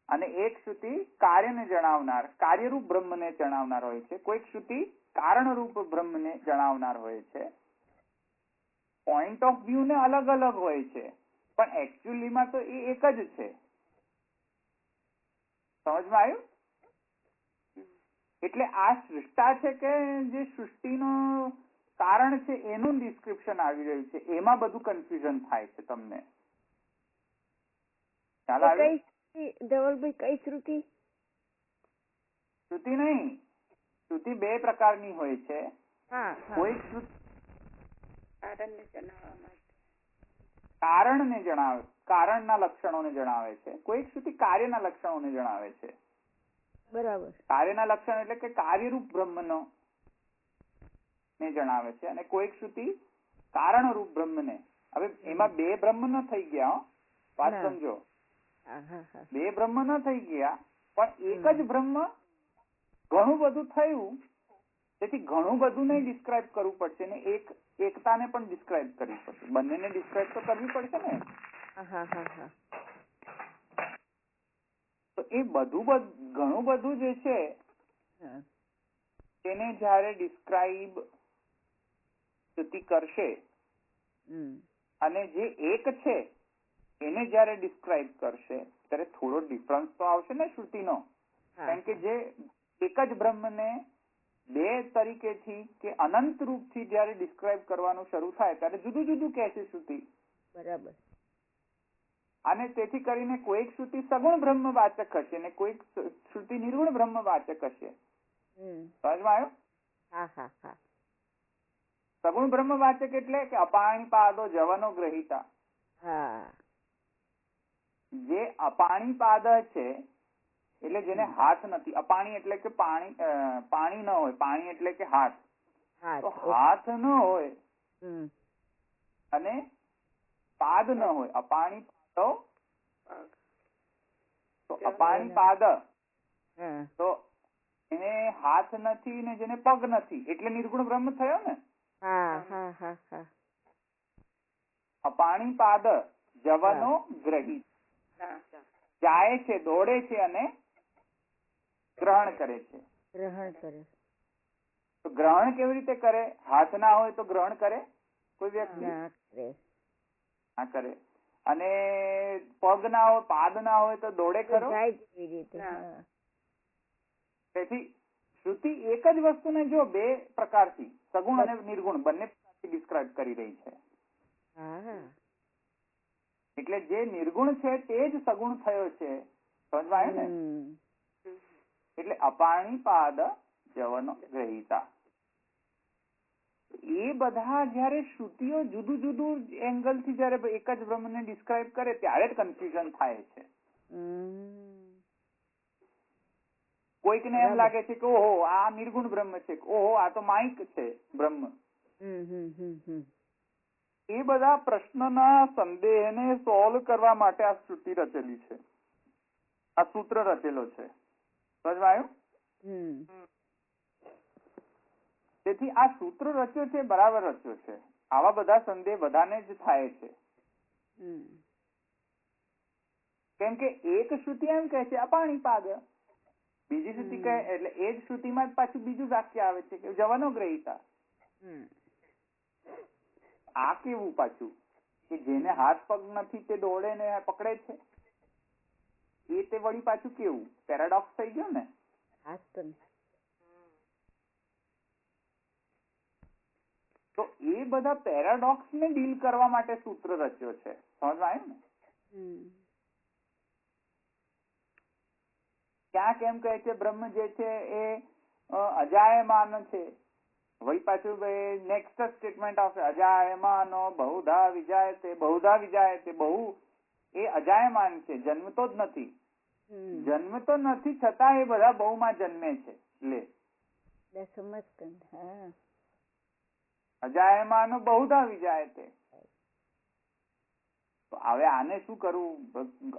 અને એક શ્રુતિ કાર્યને જણાવનાર, કાર્યરૂપ બ્રહ્મને જણાવનાર હોય છે. કોઈક શ્રુતિ કારણરૂપ બ્રહ્મને જણાવનાર હોય છે. પોઈન્ટ ઓફ વ્યૂ ને અલગ અલગ હોય છે, પણ એકચ્યુઅલીમાં તો એ એક જ છે. સમજમાં આવ્યું? એટલે આ સૃષ્ટા છે કે જે સૃષ્ટિનું કારણ છે એનું ડિસ્ક્રિપ્શન આવી રહ્યું છે, એમાં બધું કન્ફ્યુઝન થાય છે તમને. ખ્યાલ આવ્યો? ધવલભાઈ કઈ શ્રુતિ? શ્રુતિ નહીં, શ્રુતિ બે પ્રકારની હોય છે. કોઈ શ્રુતિ કારણને જણાવે, કારણના લક્ષણોને જણાવે છે. કોઈક શ્રુતિ કાર્યના લક્ષણોને જણાવે છે. બરાબર. કાર્યના લક્ષણ એટલે કે કાર્યરૂપ બ્રહ્મનો ને જણાવે છે, અને કોઈક શ્રુતિ કારણરૂપ બ્રહ્મને. હવે એમાં બે બ્રહ્મ ન થઈ ગયા, વાત સમજો. બે બ્રહ્મ ન થઈ ગયા, પણ એક જ બ્રહ્મ ઘણું બધું થયું, તેથી ઘણું બધું નહીં ડિસ્ક્રાઇબ કરવું પડશે ને એકતાને પણ ડિસ્ક્રાઇબ કરવી પડશે. બંનેને ડિસ્ક્રાઇબ તો કરવી પડશે ને. તો એ બધું ઘણું બધું જે છે તેને જયારે ડિસ્ક્રાઇબ શ્રુતિ કરશે અને જે એક છે એને જયારે ડિસ્ક્રાઇબ કરશે ત્યારે થોડો ડિફરન્સ તો આવશે ને શ્રુતિનો. કારણ કે જે એક જ બ્રહ્મને બે તરીકેથી કે અનંત રૂપથી જયારે ડિસ્ક્રાઇબ કરવાનું શરૂ થાય ત્યારે જુદું જુદું કહે છે શ્રુતિ. બરાબર. અને તેથી કરીને કોઈક શ્રુતિ સગુણ બ્રહ્મ વાચક હશે ને કોઈક શ્રુતિ નિર્ગુણ બ્રહ્મ વાચક હશે. સમજમાં આવ્યું? સગુણ બ્રહ્મ વાચક એટલે કે અપાણી પાદો જવનો ગ્રહિતા. જે અપાણી પાદ છે એટલે જેને હાથ નથી. અપાણી એટલે કે પાણી ન હોય, પાણી એટલે કે હાથ. તો હાથ ન હોય અને પાદ ન હોય, અપાણી પાદો, તો અપાણી પાદ, તો એને હાથ નથી ને જેને પગ નથી એટલે નિર્ગુણ બ્રહ્મ થયો ને. અપાણી પાદ જવનો ગ્રહિત, જાય છે, દોડે છે અને ગ્રહણ કરે છે. તો ગ્રહણ કેવી રીતે કરે? હાથ ના હોય તો ગ્રહણ કરે કોઈ વ્યક્તિ? ના કરે. અને પગ ના હોય, પાદ ના હોય તો દોડે ખરો? તેથી શ્રુતિ એક જ વસ્તુને જો બે પ્રકારથી, સગુણ અને નિર્ગુણ બંને પ્રકારથી ડિસ્ક્રાઇબ કરી રહી છે. એટલે જે નિર્ગુણ છે તે જ સગુણ થયો છે. સમજમાં આવ્યું ને? એટલે અપાણી પાદ જવનો ગ્રહિતા. એ બધા જયારે શ્રુતિઓ જુદું જુદું એંગલ થી જયારે એક જ બ્રહ્મને ડિસ્ક્રાઇબ કરે ત્યારે જ કન્ફ્યુઝન થાય છે. કોઈકને એમ લાગે છે કે ઓહો આ નિર્ગુણ બ્રહ્મ છે, ઓહો આ તો માઇક છે બ્રહ્મ. એ બધા પ્રશ્નના સંદેહને સોલ્વ કરવા માટે આ શ્રુતિ રચેલી છે, આ સૂત્ર રચેલો છે. સમજમાં આવ્યું? તેથી આ સૂત્ર રચ્યો છે બરાબર રચ્યો છે. આવા બધા સંદેહ બધાને જ થાય છે. કેમ કે એક શ્રુતિ એમ કહે છે અપાણી પાદ, બીજી શ્રુતિ કહે એટલે એ જ શ્રુતિમાં જ પાછું બીજું વાક્ય આવે છે કે જવનો ગ્રહિતા. આ કેવું પાછું કે જેને હાથ પગ નથી તે દોડે ને પકડે છે, એ તે વળી પાછું કેવું પેરાડોક્સ થઈ ગયો ને. તો એ બધા પેરાડોક્સ ને ડીલ કરવા માટે સૂત્ર રચ્યો છે. સમજમાં આવ્યું ને? ક્યાંક એમ કહે છે બ્રહ્મ જે છે એ અજાયમાન છે, વળી પાછું નેક્સ્ટ સ્ટેટમેન્ટ આવશે અજાયમાનો બહુધા વિજાયતે. બહુધા વિજાયતે, બહુ એ અજાયમાન છે, જન્મતો જ નથી. જન્મતો નથી છતાં એ બધા બહુમાં જન્મે છે. લે અજાયમાનો બહુધા વિજાયતે. તો હવે આને શું કરવું?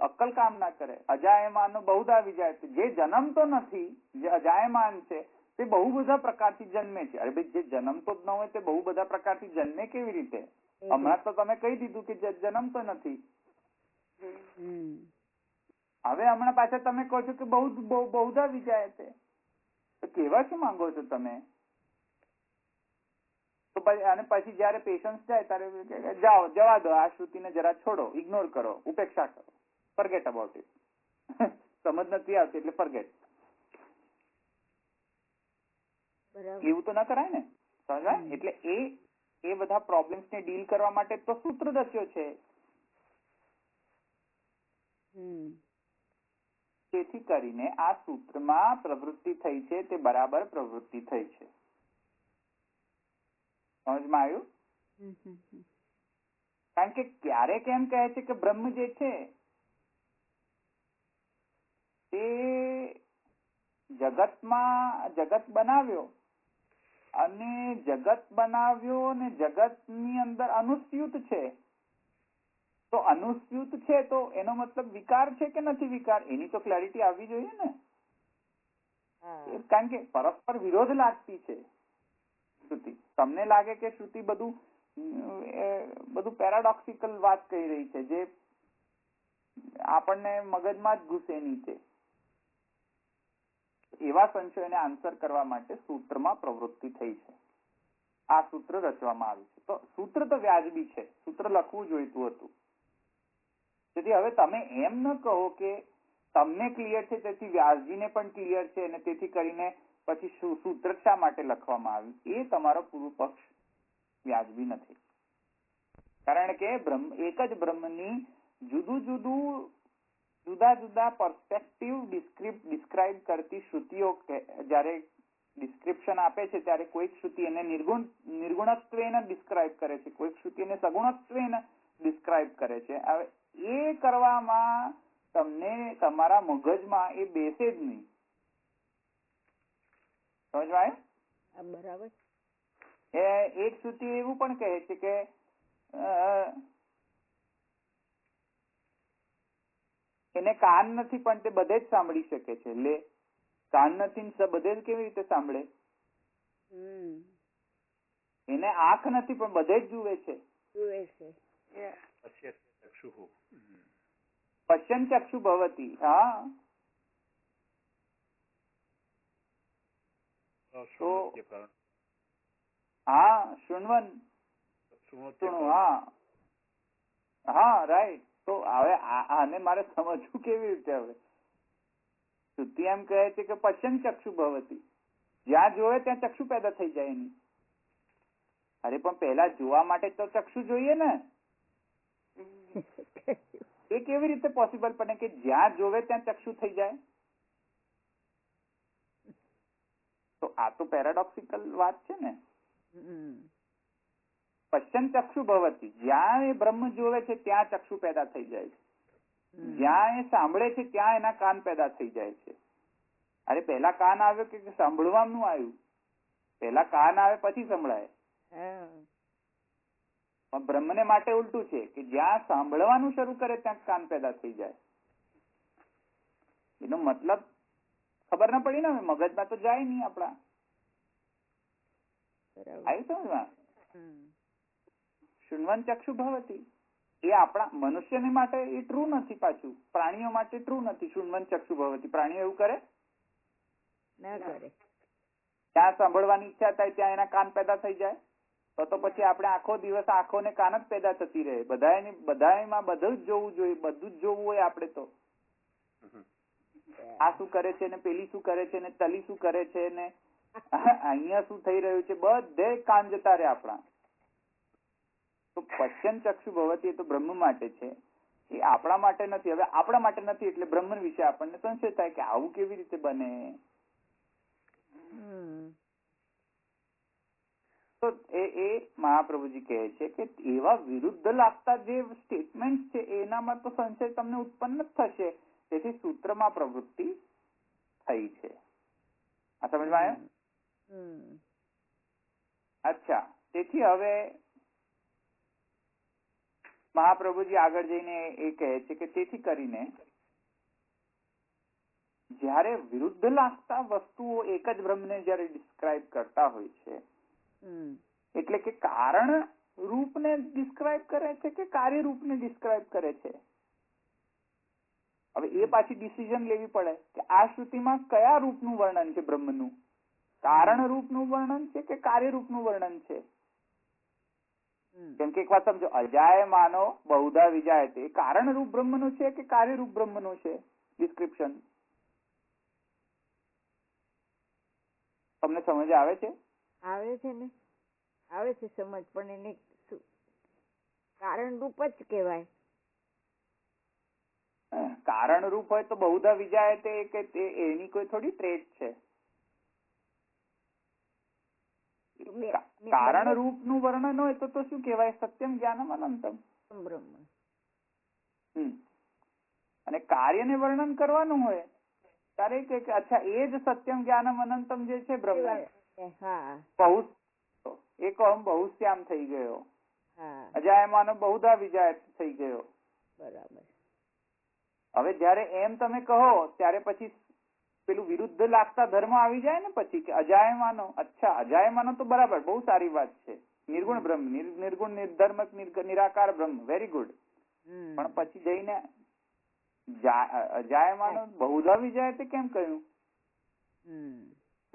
અક્કલ કામ ના કરે. અજાયમાનો બહુધા વિજાયતે, જે જન્મતો નથી, જે અજાયમાન છે તે બહુ બધા પ્રકારથી જન્મે છે. અરે ભાઈ જે જન્મતો જ ન હોય તે બહુ બધા પ્રકારથી જન્મે કેવી રીતે? હમણાં તો તમે કહી દીધું કે જન્મતો નથી. હવે હમણાં પાછા તમે કહો છો કે બહુધા વિજાયતે. તો કેવા શું માંગો છો તમે? તો અને પછી જયારે પેશન્સ જાય ત્યારે જાઓ જવા દો, આ શ્રુતિને જરા છોડો, ઇગ્નોર કરો, ઉપેક્ષા કરો, ફર્ગેટ અબાઉટ ઇટ. સમજ નથી આવતી એટલે ફર્ગેટ. એવું તો ના કરાય ને. સમજાય? એટલે એ બધા પ્રોબ્લેમ્સ ને ડીલ કરવા માટે તો સૂત્ર રચ્યો છે. તેથી કરીને આ સૂત્રમાં પ્રવૃત્તિ થઈ છે તે બરાબર પ્રવૃત્તિ થઈ છે. સમજમાં આવ્યું? કારણ કે ક્યારેક એમ કહે છે કે બ્રહ્મ જે છે તે જગત બનાવ્યો અને જગતની અંદર અનુસ્યુત છે. તો અનુસ્યુત છે તો એનો મતલબ વિકાર છે કે નથી વિકાર? એની તો ક્લેરિટી આવવી જોઈએ ને. કારણ કે પરસ્પર વિરોધ લાગતી છે શ્રુતિ. તમને લાગે કે શ્રુતિ બધું પેરાડોક્સિકલ વાત કહી રહી છે, જે આપણને મગજમાં જ ઘૂસે નીચે. એવા સંશયોને આન્સર કરવા માટે સૂત્રમાં પ્રવૃત્તિ થઈ છે. આ સૂત્ર રચવામાં આવ્યું છે. તો સૂત્ર તો વ્યાજબી છે, સૂત્ર લખવું જોઈતું હતું. તેથી હવે તમે એમ ન કહો કે તમને ક્લિયર છે તેથી વ્યાસજીને પણ ક્લિયર છે અને તેથી કરીને પછી સૂત્ર શા માટે લખવામાં આવ્યું, એ તમારો પૂર્વ પક્ષ વ્યાજબી નથી. કારણ કે એક જ બ્રહ્મની જુદા જુદા પર્સપેક્ટિવ ડિસ્ક્રાઇબ કરતી શ્રુતિઓ જયારે ડિસ્ક્રિપ્શન આપે છે ત્યારે કોઈક શ્રુતિ એને નિર્ગુણત્વેન ડિસ્ક્રાઇબ કરે છે, કોઈક શ્રુતિ એને સગુણત્વેન ડિસ્ક્રાઇબ કરે છે. હવે એ કરવામાં તમને તમારા મગજમાં એ બેસે જ નહીં. સમજવાય? બરાબર. એક શ્રુતિ એવું પણ કહે છે કે એને કાન નથી પણ તે બધે જ સાંભળી શકે છે. લે, કાન નથી બધે જ કેવી રીતે સાંભળે? એને આંખ નથી પણ બધે જ જુએ છે. પશ્યન ચક્ષુ ભવતી. હા, તો હા, શૃણવન શૃણુ. હા, રાઈટ. તો હવે આને મારે સમજવું કેવી રીતે? હવે શ્રુતિ એમ કહે છે કે પશ્યન ચક્ષુ ભવતી, જ્યાં જોવે ત્યાં ચક્ષુ પેદા થઈ જાય એની. અરે પણ પહેલા જોવા માટે તો ચક્ષુ જોઈએ ને. એ કેવી રીતે પોસિબલ બને કે જ્યાં જોવે ત્યાં ચક્ષુ થઈ જાય? તો આ તો પેરાડોક્સિકલ વાત છે ને. પશ્ચન ચક્ષુ ભવતી, જ્યાં એ બ્રહ્મ જોવે છે ત્યાં ચક્ષુ પેદા થઈ જાય છે, જ્યાં એ સાંભળે છે ત્યાં એના કાન પેદા થઈ જાય છે. અરે પહેલા કાન આવ્યો કે સાંભળવાનું આવ્યું? પહેલા કાન આવે પછી સંભળાય. પણ બ્રહ્મને માટે ઉલટું છે કે જ્યાં સાંભળવાનું શરૂ કરે ત્યાં કાન પેદા થઈ જાય. એનો મતલબ ખબર ના પડી ને, મગજમાં તો જાય નહીં આપણા. આવ્યું સમજમાં? શૃણવન ચક્ષુ ભવતી એ આપણા મનુષ્યને માટે એ ટ્રુ નથી, પાછું પ્રાણીઓ માટે ટ્રુ નથી. શૃણવન ચક્ષુ ભવતી, પ્રાણીઓ એવું કરે? ત્યાં સાંભળવાની ઈચ્છા થાય ત્યાં એના કાન પેદા થઈ જાય. તો પછી આપણે આખો દિવસ આંખો ને કાન જ પેદા થતી રહે. બધામાં બધું જ જોવું જોઈએ, બધું જ જોવું હોય આપણે તો. આ શું કરે છે ને પેલી શું કરે છે ને તલી શું કરે છે ને અહીંયા શું થઈ રહ્યું છે, બધે કાન જતા રહે આપણા. તો પશ્ચન ચક્ષુ ભવતી એ તો બ્રહ્મ માટે છે, એ આપણા માટે નથી. હવે આપણા માટે નથી એટલે બ્રહ્મ વિશે આપણને સંશય થાય કે આવું કેવી રીતે બને. તો એ મહાપ્રભુજી કહે છે કે એવા વિરુદ્ધ લાગતા જે સ્ટેટમેન્ટ છે એનામાં તો સંશય તમને ઉત્પન્ન જ થશે. તેથી સૂત્રમાં પ્રવૃત્તિ થઈ છે. આ સમજમાં આવ્યું? અચ્છા, તેથી હવે મહાપ્રભુજી આગળ જઈને એ કહે છે કે તેથી કરીને જયારે વિરુદ્ધ લાગતા વસ્તુઓ એક જ બ્રહ્મને જયારે ડિસ્ક્રાઇબ કરતા હોય છે, એટલે કે કારણ રૂપને ડિસ્ક્રાઇબ કરે છે કે કાર્ય રૂપને ડિસ્ક્રાઇબ કરે છે. હવે એ પાછી ડિસિઝન લેવી પડે કે આ શ્રુતિમાં કયા રૂપનું વર્ણન છે બ્રહ્મનું? કારણ રૂપનું વર્ણન છે કે કાર્ય રૂપનું વર્ણન છે? કેમ કે એક વાત સમજો, અજાય માનો બહુધા વિજાય, તે કારણ રૂપ બ્રહ્મનું છે કે કાર્ય રૂપ બ્રહ્મનું છે ડિસ્ક્રિપ્શન? તમને સમજ આવે છે? આવે છે ને, આવે છે સમજ, પણ એને કારણ રૂપ જ કહેવાય. કારણ રૂપ હોય તો બહુધા વિજાય તે એની કોઈ થોડી ટ્રેટ છે. કારણ રૂપ નું વર્ણન હોય તો શું કહેવાય? સત્યમ જ્ઞાનમ અનંતમ બ્રહ્મ. અને કાર્યને વર્ણન કરવાનું હોય ત્યારે કે અચ્છા એ જ સત્યમ જ્ઞાનમ અનંતમ જે છે બ્રહ્મ, એક બહુશ્યામ થઈ ગયો, અજાયમાનો બહુધા વિજાય થઈ ગયો. બરાબર. હવે જયારે એમ તમે કહો ત્યારે પછી પેલું વિરુદ્ધ લાગતા ધર્મ આવી જાય ને પછી કે અજાયમાનો. અચ્છા, અજાયમાનો તો બરાબર, બહુ સારી વાત છે. નિર્ગુણ બ્રહ્મ, નિર્ગુણ નિર્ધર્મક નિરાકાર બ્રહ્મ, વેરી ગુડ. પણ પછી જઈને અજાયમાનો બહુધા વિજાય તે કેમ કહ્યું?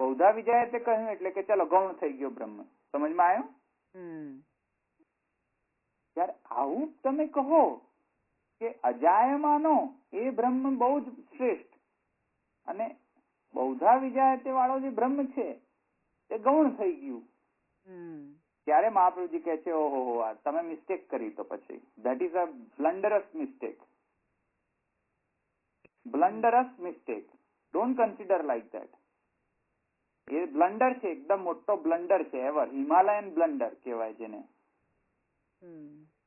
બહુધા વિજાય તે કહ્યું એટલે કે ચલો ગૌણ થઈ ગયો બ્રહ્મ. સમજમાં આવ્યું? ત્યારે આવું તમે કહો કે અજાયમાનો એ બ્રહ્મ બહુ જ શ્રેષ્ઠ અને બહુધા વિજાયતે વાળો જે બ્રહ્મ છે એ ગૌણ થઈ ગયું, ત્યારે મહાપ્રભુજી કહે છે ઓહો તમે મિસ્ટેક કરી. તો પછી that is a blunderous mistake. Blunderous mistake. Don't consider like that. એ બ્લન્ડર છે, એકદમ મોટો બ્લન્ડર છે. એવર હિમાલયન બ્લન્ડર કહેવાય જેને.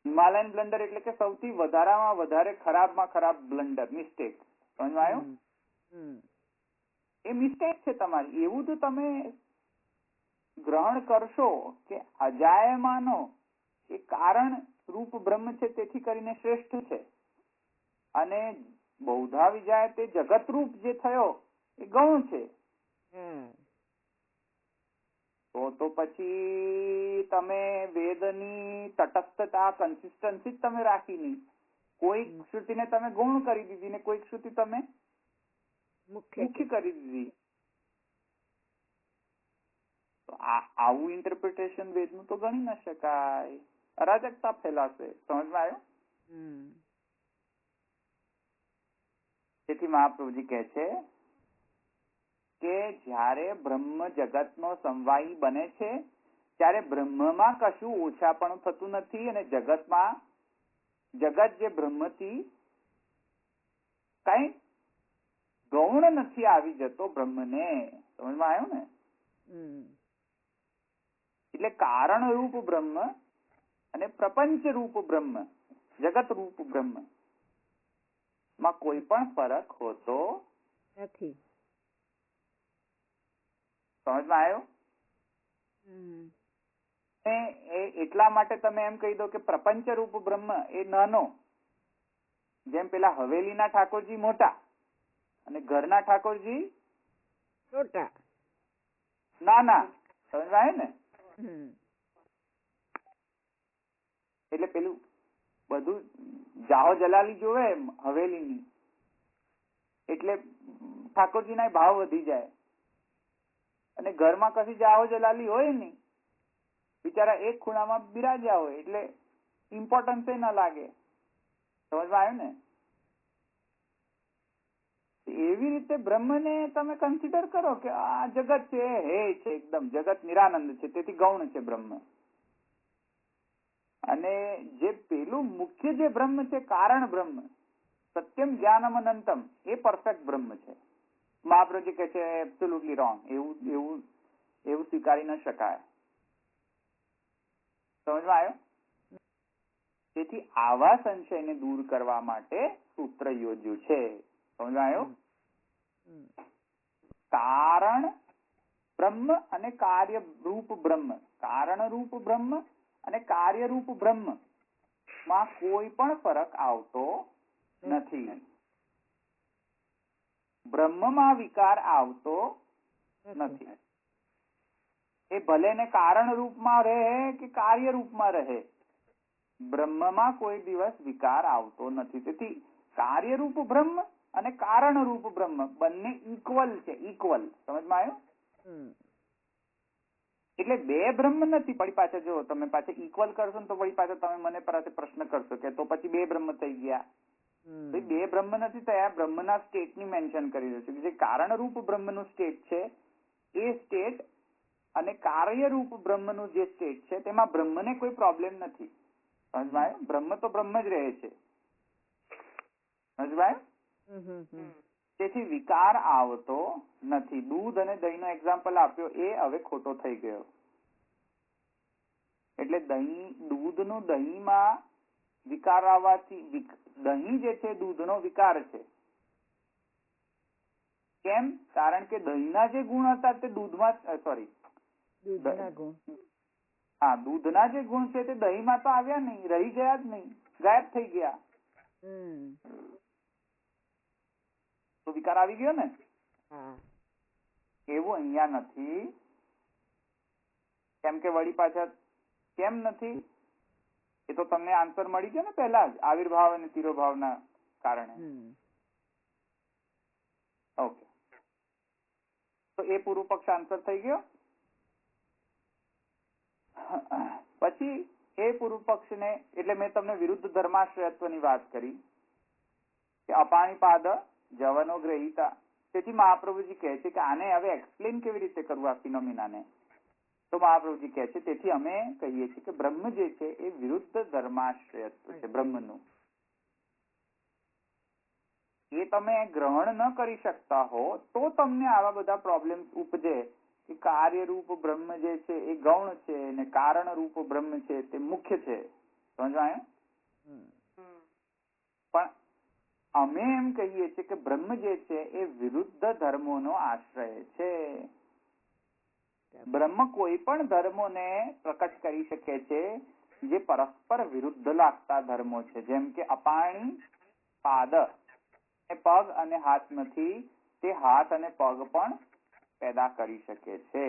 હિમાલયન બ્લન્ડર એટલે કે સૌથી વધારામાં વધારે ખરાબમાં ખરાબ બ્લન્ડર, મિસ્ટેક. સમજમાં આવ્યું? એ મિસ્ટેક છે તમારી. એવું તો તમે ગ્રહણ કરશો કે અજાયમાનો એ કારણ રૂપ બ્રહ્મ છે તેથી કરીને શ્રેષ્ઠ છે અને બહુધા વિજાય તે જગત રૂપ જે થયો એ ગૌણ છે. તો પછી તમે વેદની તટસ્થતા, કન્સિસ્ટન્સી જ તમે રાખી નહીં. કોઈક શ્રુતિને તમે ગૌણ કરી દીધી ને કોઈક શ્રુતિ તમે મુખ્ય કરી દીધી. તો આવું ઇન્ટરપ્રિટેશન વેદનું તો ગણી ન શકાય. અરાજકતા ફેલાશે. સમજમાં આવ્યો? તેથી મહાપ્રભુજી કહે છે કે જ્યારે બ્રહ્મ જગતનો સમવાયી બને છે ત્યારે બ્રહ્મમાં કશું ઓછાપણું થતું નથી અને જગતમાં જગત જે બ્રહ્મથી કઈ ગૌણ નથી આવી જતો બ્રહ્મને. સમજમાં આવ્યું ને? એટલે કારણ રૂપ બ્રહ્મ અને પ્રપંચ રૂપ બ્રહ્મ, જગત રૂપ બ્રહ્મ માં કોઈ પણ ફરક હોતો નથી. સમજમાં આવ્યો? એટલા માટે તમે એમ કહી દો કે પ્રપંચ રૂપ બ્રહ્મ એ નાનો, જેમ પેલા હવેલીના ઠાકોરજી મોટા અને ઘરના ઠાકોરજી છોટા નાના. સમજમાં આવ્યું ને? એટલે પેલું બધું જાહો જલાલી જોવે હવેલીની એટલે ઠાકોરજીના ભાવ વધી જાય અને ઘરમાં કશી જાહો જલાલી હોય નહીં, બિચારા એક ખૂણામાં બિરાજ્યા હોય એટલે ઇમ્પોર્ટન્સ ના લાગે. સમજમાં આવ્યું ને? એવી રીતે બ્રહ્મને તમે કન્સિડર કરો કે આ જગત છે, હે છે, એકદમ જગત નિરાનંદ છે તેથી ગૌણ છે બ્રહ્મ. અને જે પેલું મુખ્ય જે બ્રહ્મ છે કારણ બ્રહ્મ, સત્યમ જ્ઞાનમ અનંતમ, એ પરફેક્ટ બ્રહ્મ છે. મહાપ્રભુજી કહે છે એબ્સોલ્યુટલી રોંગ. એવું સ્વીકારી ન શકાય. સમજમાં આવ્યો? તેથી આવા સંશયને દૂર કરવા માટે સૂત્ર યોજ્યું છે. સમજમાં આવ્યો? કારણ બ્રહ્મ અને કાર્ય રૂપ બ્રહ્મ, કારણ રૂપ બ્રહ્મ અને કાર્ય રૂપ બ્રહ્મ માં કોઈ પણ ફરક આવતો નથી. બ્રહ્મમાં વિકાર આવતો નથી. એ ભલે ને કારણ રૂપમાં રહે કે કાર્ય રૂપમાં રહે, બ્રહ્મમાં કોઈ દિવસ વિકાર આવતો નથી. તેથી કાર્ય રૂપ બ્રહ્મ અને કારણ રૂપ બ્રહ્મ બંને ઇક્વલ છે. ઇક્વલ. સમજમાં આવ્યું? એટલે બે બ્રહ્મ નથી. પડી પાછા જો તમે પાછા ઇક્વલ કરશો ને તો પડી પાછા તમે મને પાસે પ્રશ્ન કરશો કે તો પછી બે બ્રહ્મ થઈ ગયા. બે બ્રહ્મ નથી થયા. બ્રહ્મના સ્ટેટ ની મેન્શન કરી દે છે. જે કારણ રૂપ બ્રહ્મનું સ્ટેટ છે એ સ્ટેટ અને કાર્ય રૂપ બ્રહ્મનું જે સ્ટેટ છે તેમાં બ્રહ્મને કોઈ પ્રોબ્લેમ નથી. સમજમાં આવ્યું? બ્રહ્મ તો બ્રહ્મ જ રહે છે. સમજમાં આવ્યું? તેથી વિકાર આવતો નથી. દૂધ અને દહીં નો એક્ઝામ્પલ આપ્યો એ હવે ખોટો થઈ ગયો. એટલે દૂધનું દહીંમાં વિકાર આવવાથી, દહીં જે છે દૂધનો વિકાર છે. કેમ? કારણ કે દહીંના જે ગુણ હતા તે દૂધમાં, દૂધના જે ગુણ છે તે દહીંમાં તો આવ્યા નહીં, રહી ગયા જ નહીં, ગાયબ થઈ ગયા. તો વિકાર આવી ગયો ને? હા એવું અહીંયા નથી. કેમ કે વળી પાછા કેમ નથી એ તો તમને આન્સર મળી ગયો ને પહેલા જ, આવિર્ભાવ અને તિરોભાવના કારણે. ઓકે, તો એ પૂર્વ પક્ષ આન્સર થઈ ગયો. પછી એ પૂર્વ પક્ષને એટલે મેં તમને વિરુદ્ધ ધર્માશ્રયત્વની વાત કરી કે અપાણીપાદ જવનો ગ્રહિતા. તેથી મહાપ્રભુજી કહે છે કે આને હવે એક્સપ્લેન કેવી રીતે કરવું આ ફિનોમિનાને. તો મહાપ્રભુજી કહે છે તેથી અમે કહીએ છીએ કે બ્રહ્મ જે છે એ વિરુદ્ધ ધર્માશ્રયત્વ છે બ્રહ્મનું. એ તમે ગ્રહણ ન કરી શકતા હો તો તમને આવા બધા પ્રોબ્લેમ્સ ઉપજે કે કાર્ય રૂપ બ્રહ્મ જે છે એ ગૌણ છે અને કારણ રૂપ બ્રહ્મ છે તે મુખ્ય છે. સમજાય? પણ અમે એમ કહીએ છીએ કે બ્રહ્મ જે છે એ વિરુદ્ધ ધર્મોનો આશ્રય છે. બ્રહ્મ કોઈ પણ ધર્મોને પ્રકટ કરી શકે છે જે પરસ્પર વિરુદ્ધ લાગતા ધર્મો છે. જેમ કે અપાણી પાદ એ પગ અને હાથ નથી, તે હાથ અને પગ પણ પેદા કરી શકે છે.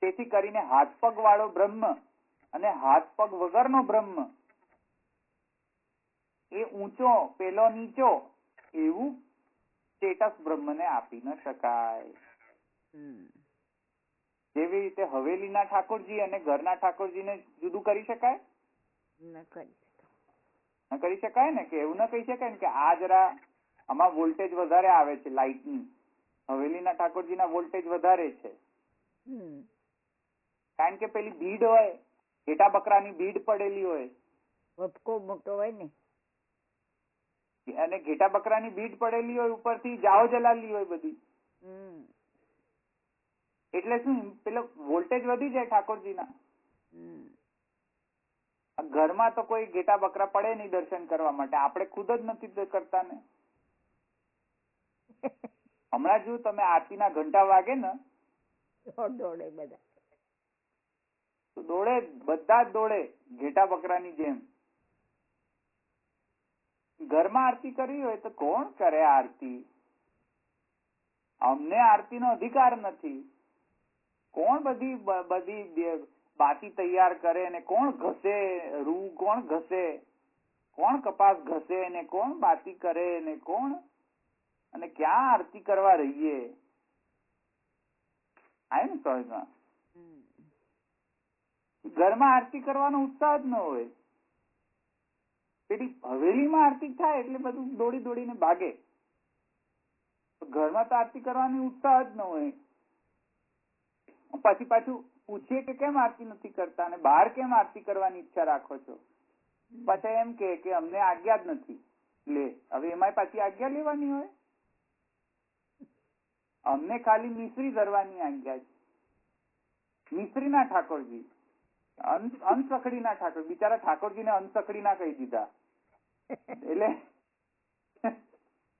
તેથી કરીને હાથ પગ વાળો બ્રહ્મ અને હાથ પગ વગરનો બ્રહ્મ એ ઊંચો પેલો નીચો એવું સ્ટેટસ બ્રહ્મને આપી ન શકાય. જેવી રીતે હવેલીના ઠાકોરજી અને ઘરના ઠાકોરજીને જુદું કરી શકાય? ન કરી શકાય ને. કે એવું ના કહી શકાય ને કે આ જરા આમાં વોલ્ટેજ વધારે આવે છે લાઇટની, હવેલીના ઠાકોરજીના વોલ્ટેજ વધારે છે. કારણ કે પેલી ભીડ હોય, ઘેટા બકરાની ભીડ પડેલી હોય, વપકો મોટો હોય ને, અને ઘેટા બકરાની ભીડ પડેલી હોય, ઉપરથી જાઓ જલાલી હોય બધી, એટલે શું પેલો વોલ્ટેજ વધી જાય ઠાકોરજીના. ઘરમાં તો કોઈ ઘેટા બકરા પડે નહીં દર્શન કરવા માટે, આપણે ખુદ જ નથી કરતા ને. હમણાં જો તમે આરતીના ઘંટા વાગે ને દોડે બધા, દોડે, બધા જ દોડે ઘેટા બકરાની જેમ. ઘરમાં આરતી કરવી હોય તો કોણ કરે આરતી? અમને આરતીનો અધિકાર નથી. કોણ બધી બાતી તૈયાર કરે ને કોણ ઘસે, રૂ કોણ ઘસે, કોણ કપાસ ઘસે ને કોણ બાતી કરે ને કોણ, અને ક્યાં આરતી કરવા રહીએ? આય ને સમજમાં? ઘરમાં આરતી કરવાનો ઉત્સાહ જ ન હોય. પેલી હવેલીમાં આરતી થાય એટલે બધું દોડી દોડીને ભાગે. ઘરમાં તો આરતી કરવાની ઉત્સાહ જ ન હોય. પછી પાછું પૂછીએ કે કેમ આરતી નથી કરતા અને બહાર કેમ આરતી કરવાની ઈચ્છા રાખો છો? પછી એમ કે અમને આજ્ઞા જ નથી. લે, હવે એમાં પાછી આજ્ઞા લેવાની હોય? અમને ખાલી મિશ્રી ધરવાની આજ્ઞા છે. મિશ્રીના ઠાકોરજી, અનસખડીના ઠાકોર, બિચારા ઠાકોરજીને અનસખડી ના કહી દીધા.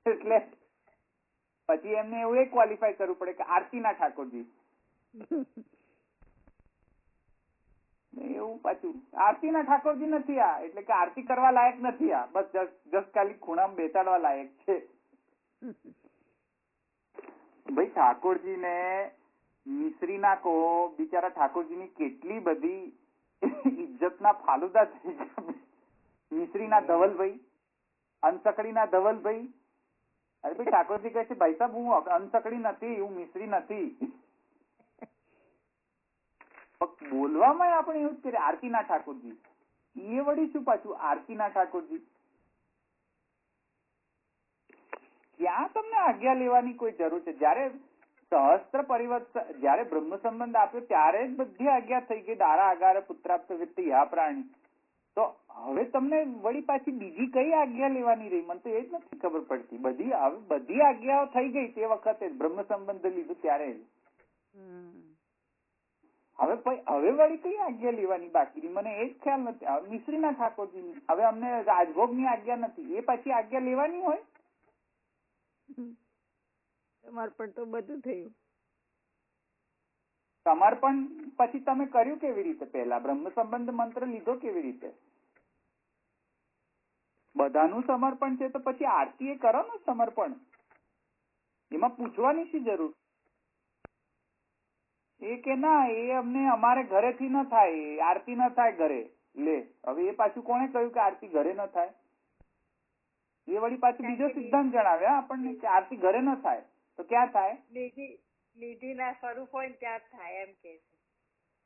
એટલે પછી એમને એવું ક્વોલિફાય કરવું પડે કે આરતીના ઠાકોરજી. એવું પાછું આરતીના ઠાકોરજી નથી આ, એટલે કે આરતી કરવા લાયક નથી આ, બસ જસ્ટ ખાલી ખૂણામાં બેસાડવા લાયક છે. ભાઈ ઠાકોરજીને મિશ્રી ના કહો, બિચારા ઠાકોરજીની કેટલી બધી ઇજ્જતના ફાલુદા થઈ ગયા. મિશ્રીના ધવલભાઈ, અનસકડીના ધવલભાઈ. અરે ભાઈ ઠાકોરજી કહે છે ભાઈ સાહેબ હું અનસકડી નથી, હું મિશ્રી નથી. બોલવામાં આપણે એવું જ કરીએ આરતીના ઠાકોરજી. એ વળી શું પાછું આરતીના ઠાકોરજી? ક્યાં તમને આજ્ઞા લેવાની કોઈ જરૂર છે? જયારે સહસ્ત્ર પરિવર્તન, જયારે બ્રહ્મ સંબંધ આપ્યો ત્યારે જ બધી આજ્ઞા થઈ ગઈ. દારા આગાર પુત્રાપ્ત વિત્ત યા પ્રાણી. તો હવે તમને વળી પાછી બીજી કઈ આજ્ઞા લેવાની રહી? મને તો એ જ નથી ખબર પડતી. બધી આજ્ઞાઓ થઈ ગઈ તે વખતે બ્રહ્મ સંબંધ લીધું ત્યારે જ. હવે વળી કઈ આજ્ઞા લેવાની બાકી? મને એ જ ખ્યાલ નથી. મિશ્રીના ઠાકોરજીની હવે અમને રાજભોગની આજ્ઞા નથી, એ પછી આજ્ઞા લેવાની હોય? સમર્પણ તો બધું થયું. સમર્પણ પછી તમે કર્યું કેવી રીતે? પહેલા બ્રહ્મ સંબંધ મંત્ર લીધો કેવી રીતે? બધાનું સમર્પણ છે તો પછી આરતી એ કરો ને સમર્પણ, એમાં પૂછવાની શી જરૂર? એ કે ના એ અમને અમારે ઘરેથી ન થાય, આરતી ન થાય ઘરે. લે હવે એ પાછું કોણે કહ્યું કે આરતી ઘરે ન થાય? એ વળી પાછું બીજો સિદ્ધાંત જણાવ્યા આપણને કે આરતી ઘરે ન થાય તો ક્યાં થાય? નિધિના સ્વરૂપ હોય ત્યાં થાય એમ કે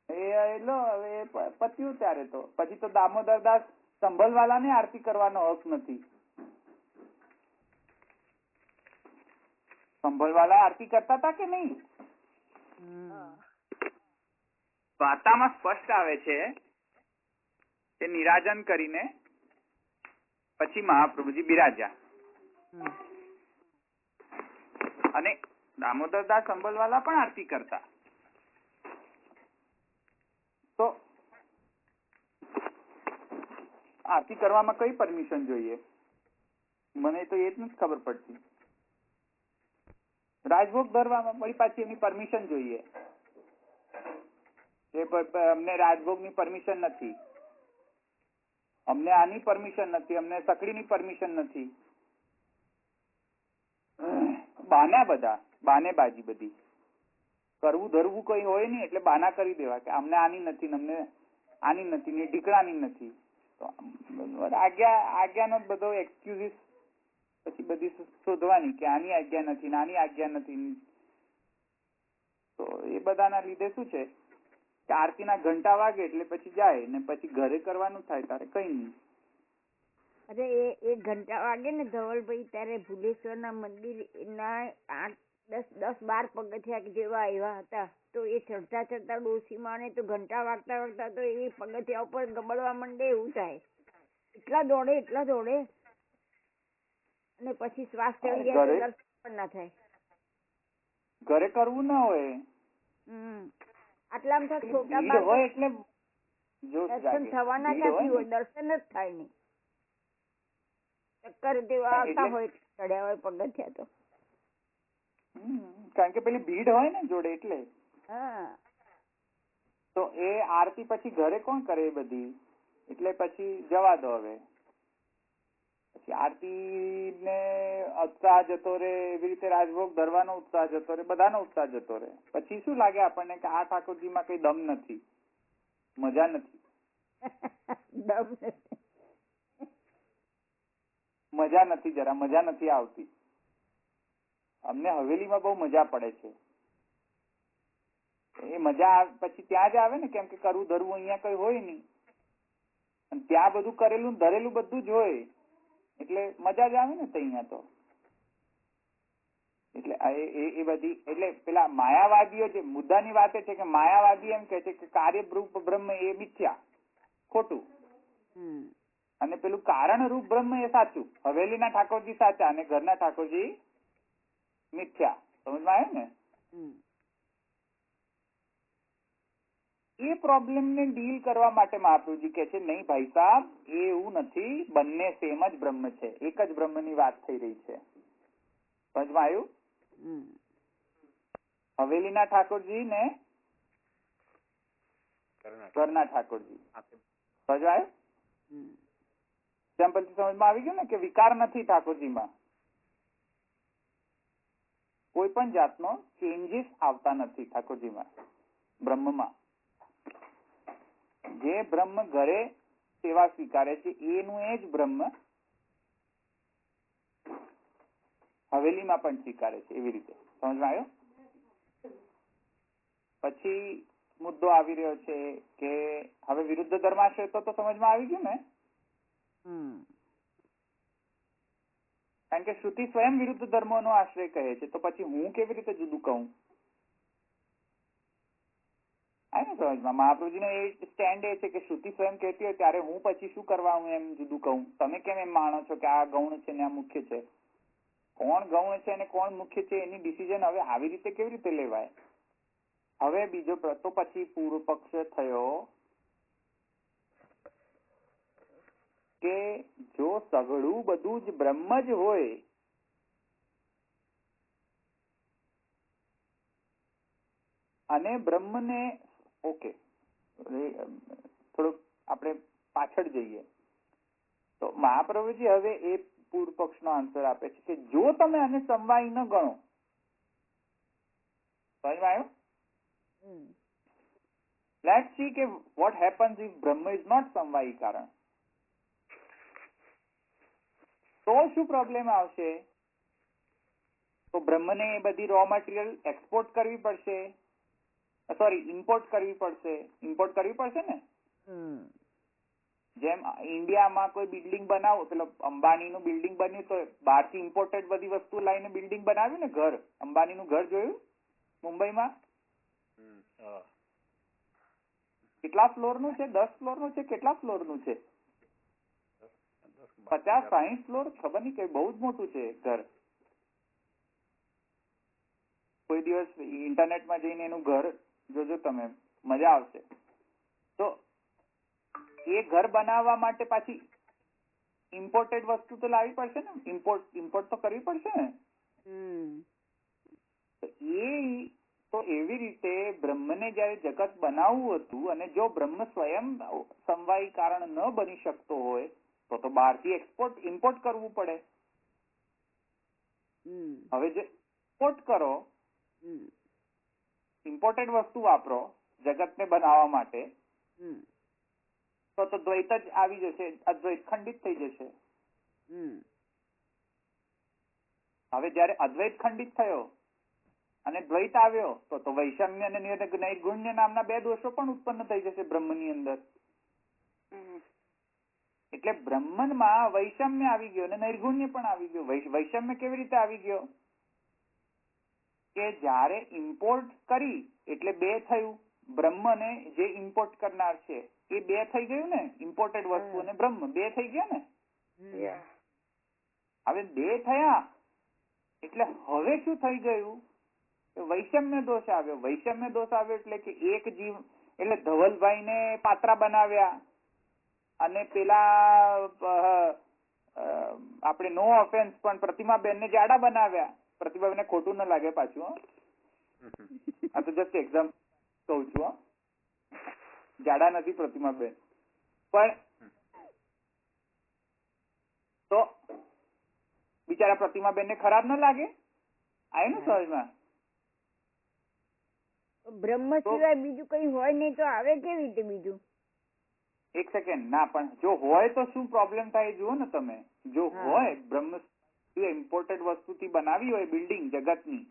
એટલે હવે પત્યું ત્યારે તો પછી તો દામોદરદાસ સંભલવાલાને આરતી કરવાનો હક નથી. સંભલવાલા આરતી કરતા હતા કે નહીં? વાર્તામાં સ્પષ્ટ આવે છે કે નિરાજન કરીને પછી મહાપ્રભુજી બિરાજ્યા અને દામોદરદાસ સંભલવાલા પણ આરતી કરતા. તો આરતી કરવામાં કઈ પરમિશન જોઈએ? મને તો એ જ નથી ખબર પડતી. રાજભોગ ધરવામાં વળી પાછી એની પરમિશન જોઈએ. અમને રાજભોગની પરમિશન નથી, અમને આની પરમિશન નથી, અમને સકડીની પરમિશન નથી. બાના બધા, બાનેબાજી બધી. કરવું ધરવું કઈ હોય નહીં એટલે બાના કરી દેવા કે અમને આની નથી, અમને આની નથી ને ઢીકણાની નથી. તો આજ્ઞાનો બધો એક્સક્યુઝિસ પછી બધી શોધવાની કે આની આજ્ઞા નથી ને આની આજ્ઞા નથી. તો એ બધાના લીધે શું છે કે આરતીના ઘંટા વાગે એટલે પછી જાય ને પછી ઘરે કરવાનું થાય તારે કઈ નહીં. અરે એ ઘંટા વાગે ને ધવલભાઈ ત્યારે ભુલેશ્વરના મંદિર ના 8-10-12 પગથિયા જેવા એવા હતા. તો એ ચડતા ચડતા ડોસી માને તો ઘંટા વાગતા વાગતા તો એ પગથિયા ઉપર ગબડવા માંડે એવું થાય. એટલા દોડે અને પછી શ્વાસ ચડી જાય તો દર્શન પણ ના થાય. ઘરે કરવું ના હોય. આટલામાં તો છોટા હોય એટલે દર્શન થવાના ક્યાંથી હોય? દર્શન જ થાય નહીં. ચક્કર જેવા આવતા હોય ચડ્યા હોય પગથિયા તો. કારણ કે પેલી ભીડ હોય ને જોડે એટલે. તો એ આરતી પછી ઘરે કોણ કરે એ બધી? એટલે પછી જવા દો. હવે પછી આરતી ને ઉત્સાહ જતો રે, એવી રીતે રાજભોગ ધરવાનો ઉત્સાહ જતો રે, બધાનો ઉત્સાહ જતો રે. પછી શું લાગે આપણને કે આ ઠાકોરજીમાં કઈ દમ નથી, મજા નથી. મજા નથી, જરા મજા નથી આવતી. અમને હવેલીમાં બહુ મજા પડે છે. એ મજા પછી ત્યાં જ આવે ને, કેમ કે કરવું ધરવું અહીંયા કઈ હોય નહીં અને ત્યાં બધું કરેલું ધરેલું બધું જ હોય એટલે મજા જ આવે ને અહીંયા તો. એટલે એ બધી એટલે પેલા માયાવાદીઓ જે મુદ્દાની વાત છે કે માયાવાદી એમ કે છે કે કાર્યરૂપ બ્રહ્મ એ મિથ્યા, ખોટું, અને પેલું કારણ રૂપ બ્રહ્મ એ સાચું. હવેલીના ઠાકોરજી સાચા અને ઘરના ઠાકોરજી મિથ્યા. સમજમાં આવ્યું ને? એ પ્રોબ્લેમ ને ડીલ કરવા માટે મહાપ્રભુજી કે છે નહીં ભાઈ સાહેબ, એ એવું નથી, બંને સેમ જ બ્રહ્મ છે, એક જ બ્રહ્મની વાત થઈ રહી છે. સમજમાં આવ્યું? હવેલીના ઠાકોરજી ને ઘરના ઠાકોરજી. સમજમાં આવ્યું? સિમ્પલથી સમજમાં આવી ગયું ને કે વિકાર નથી ઠાકોરજીમાં, કોઈ પણ જાતનો ચેન્જીસ આવતા નથી ઠાકોરજીમાં, બ્રહ્મમાં. જે બ્રહ્મ ઘરે સેવા સ્વીકારે છે એનું એ જ બ્રહ્મ હવેલીમાં પણ સ્વીકારે છે, એવી રીતે. સમજમાં આવ્યો? પછી મુદ્દો આવી રહ્યો છે કે હવે વિરુદ્ધ ધર્માશ્રય તો સમજમાં આવી ગયું ને? કારણ કે શ્રુતિ સ્વયં વિરુદ્ધ ધર્મોનો આશ્રય કહે છે, તો પછી હું કેવી રીતે જુદું કહું? આવે ને સમજમાં? મહાપ્રભુજીનો એ સ્ટેન્ડ એ છે કે શ્રુતિ સ્વયં કહેતી હોય ત્યારે હું પછી શું કરવા હું એમ જુદું કહું? તમે કેમ એમ માનો છો કે આ ગૌણ છે ને આ મુખ્ય છે? કોણ ગૌણ છે અને કોણ મુખ્ય છે એની ડિસિઝન હવે આવી રીતે કેવી રીતે લેવાય? હવે બીજો તો પછી પૂર્વ પક્ષ થયો કે જો સઘળું બધું જ બ્રહ્મ જ હોય અને બ્રહ્મને ઓકે થોડુંક આપણે પાછળ જઈએ. તો મહાપ્રભુજી હવે એ પૂર્વ પક્ષનો આન્સર આપે છે કે જો તમે આને સમવાય ન ગણો, સમજમાં આવ્યું? લેટ્સ સી કે વોટ હેપન્સ ઇફ બ્રહ્મ ઇઝ નોટ સમવાયી કારણ. તો શું પ્રોબ્લેમ આવશે? તો બ્રહ્મને એ બધી રો મટીરિયલ એક્સપોર્ટ કરવી પડશે, સોરી ઇમ્પોર્ટ કરવી પડશે. ઇમ્પોર્ટ કરવી પડશે ને. જેમ ઇન્ડિયામાં કોઈ બિલ્ડિંગ બનાવો, પેલો અંબાણીનું બિલ્ડિંગ બન્યું તો બહારથી ઇમ્પોર્ટેડ બધી વસ્તુ લાવીને બિલ્ડિંગ બનાવ્યું ને. ઘર, અંબાણીનું ઘર જોયું મુંબઈમાં? કેટલા ફ્લોરનું છે? 10 ફ્લોરનું છે? કેટલા ફ્લોરનું છે? 50-60 ફ્લોર, ખબર નહીં, કે બહુ જ મોટું છે ઘર. કોઈ દિવસ ઇન્ટરનેટમાં જઈને એનું ઘર જોજો તમે, મજા આવશે. તો એ ઘર બનાવવા માટે પાછી ઇમ્પોર્ટેડ વસ્તુ તો લાવવી પડશે ને. ઇમ્પોર્ટ તો કરવી પડશે ને. તો એવી રીતે બ્રહ્મને જયારે જગત બનાવવું હતું, અને જો બ્રહ્મ સ્વયં સમવાયી કારણ ન બની શકતો હોય તો બહારથી ઇમ્પોર્ટ કરવું પડે. હવે જે ઇમ્પોર્ટ કરો, ઇમ્પોર્ટેડ વસ્તુ વાપરો જગતને બનાવવા માટે, તો દ્વૈત જ આવી જશે, અદ્વૈત ખંડિત થઈ જશે. હવે જયારે અદ્વૈત ખંડિત થયો અને દ્વૈત આવ્યો તો વૈષમ્ય અને નૈર્ગુણ્ય નામના બે દોષો પણ ઉત્પન્ન થઈ જશે બ્રહ્મની અંદર. એટલે બ્રહ્મમાં વૈષમ્ય આવી ગયો અને નૈર્ગુણ્ય પણ આવી ગયો. વૈષમ્ય કેવી રીતે આવી ગયો? કે જયારે ઇમ્પોર્ટ કરી એટલે બે થયું. બ્રહ્મ ને જે ઇમ્પોર્ટ કરનાર છે એ બે થઈ ગયું ને. ઇમ્પોર્ટેડ વસ્તુ અને બ્રહ્મ બે થઈ ગયા ને. હવે બે થયા એટલે હવે શું થઈ ગયું? વૈષમ્ય દોષ આવ્યો. વૈષમ્ય દોષ આવ્યો એટલે કે એક જીવ, એટલે ધવલભાઈ ને પાત્રા બનાવ્યા અને પેલા આપણે નો ઓફેન્સ પણ પ્રતિમાબેન ને જાડા બનાવ્યા. પ્રતિભાબેન ને ખોટું ન લાગે પાછું, આ તો જસ્ટ એક્ઝામ્પલ કહું છું. જાડા નથી પ્રતિમાબેન, પણ તો બિચારા પ્રતિમાબેન ને ખરાબ ન લાગે? આવ્યું ને સમજમાં? બ્રહ્મ સિવાય બીજું કઈ હોય નહીં તો આવે કેવી રીતે બીજું? એક સેકન્ડ ના, પણ જો હોય તો શું પ્રોબ્લેમ થાય જુઓ ને તમે. જો હોય બ્રહ્મ ઇમ્પોર્ટેડ વસ્તુથી બનાવી હોય બિલ્ડિંગ જગતની,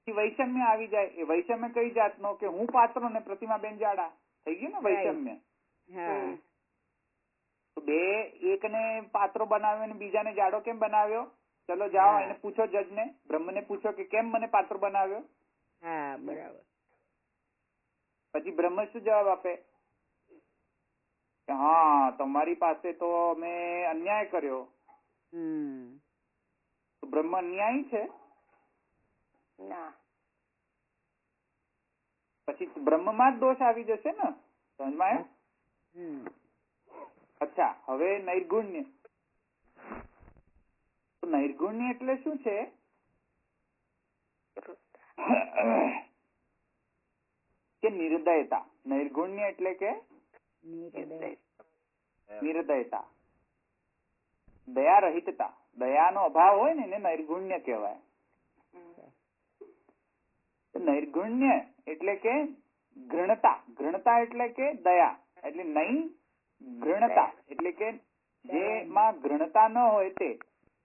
વૈષમ્ય આવી જાય. એ વૈષમ્ય કઈ જાતનો? કે હું પાત્રો ને પ્રતિમાબેન જાડા. થઈ ગયું ને વૈષમ્ય. તો બે, એકને પાત્રો બનાવ્યો ને બીજાને જાડો કેમ બનાવ્યો? ચલો જાઓ એને પૂછો, જજને, બ્રહ્મને પૂછો કે કેમ મને પાત્રો બનાવ્યો. બરાબર. પછી બ્રહ્મ શું જવાબ આપે? હા, તમારી પાસે તો મેં અન્યાય કર્યો. તો બ્રહ્મ અન્યાયી છે? ના. પછી બ્રહ્મમાં જ દોષ આવી જશે ને. સમજમાં આવ્યું? અચ્છા, હવે નૈર્ગુણ્ય. તો નૈર્ગુણ્ય એટલે શું છે? કે નિર્દયતા. નૈર્ગુણ્ય એટલે કે નિર્દયતા, દયા રહિતતા. દયાનો અભાવ હોય ને એને નૈર્ગુણ્ય કહેવાય. નૈર્ગુણ્ય એટલે કે ઘૃણતા. ઘૃણતા એટલે કે દયા, એટલે નહીં ઘૃણતા એટલે કે જેમાં ઘૃણતા ન હોય તે,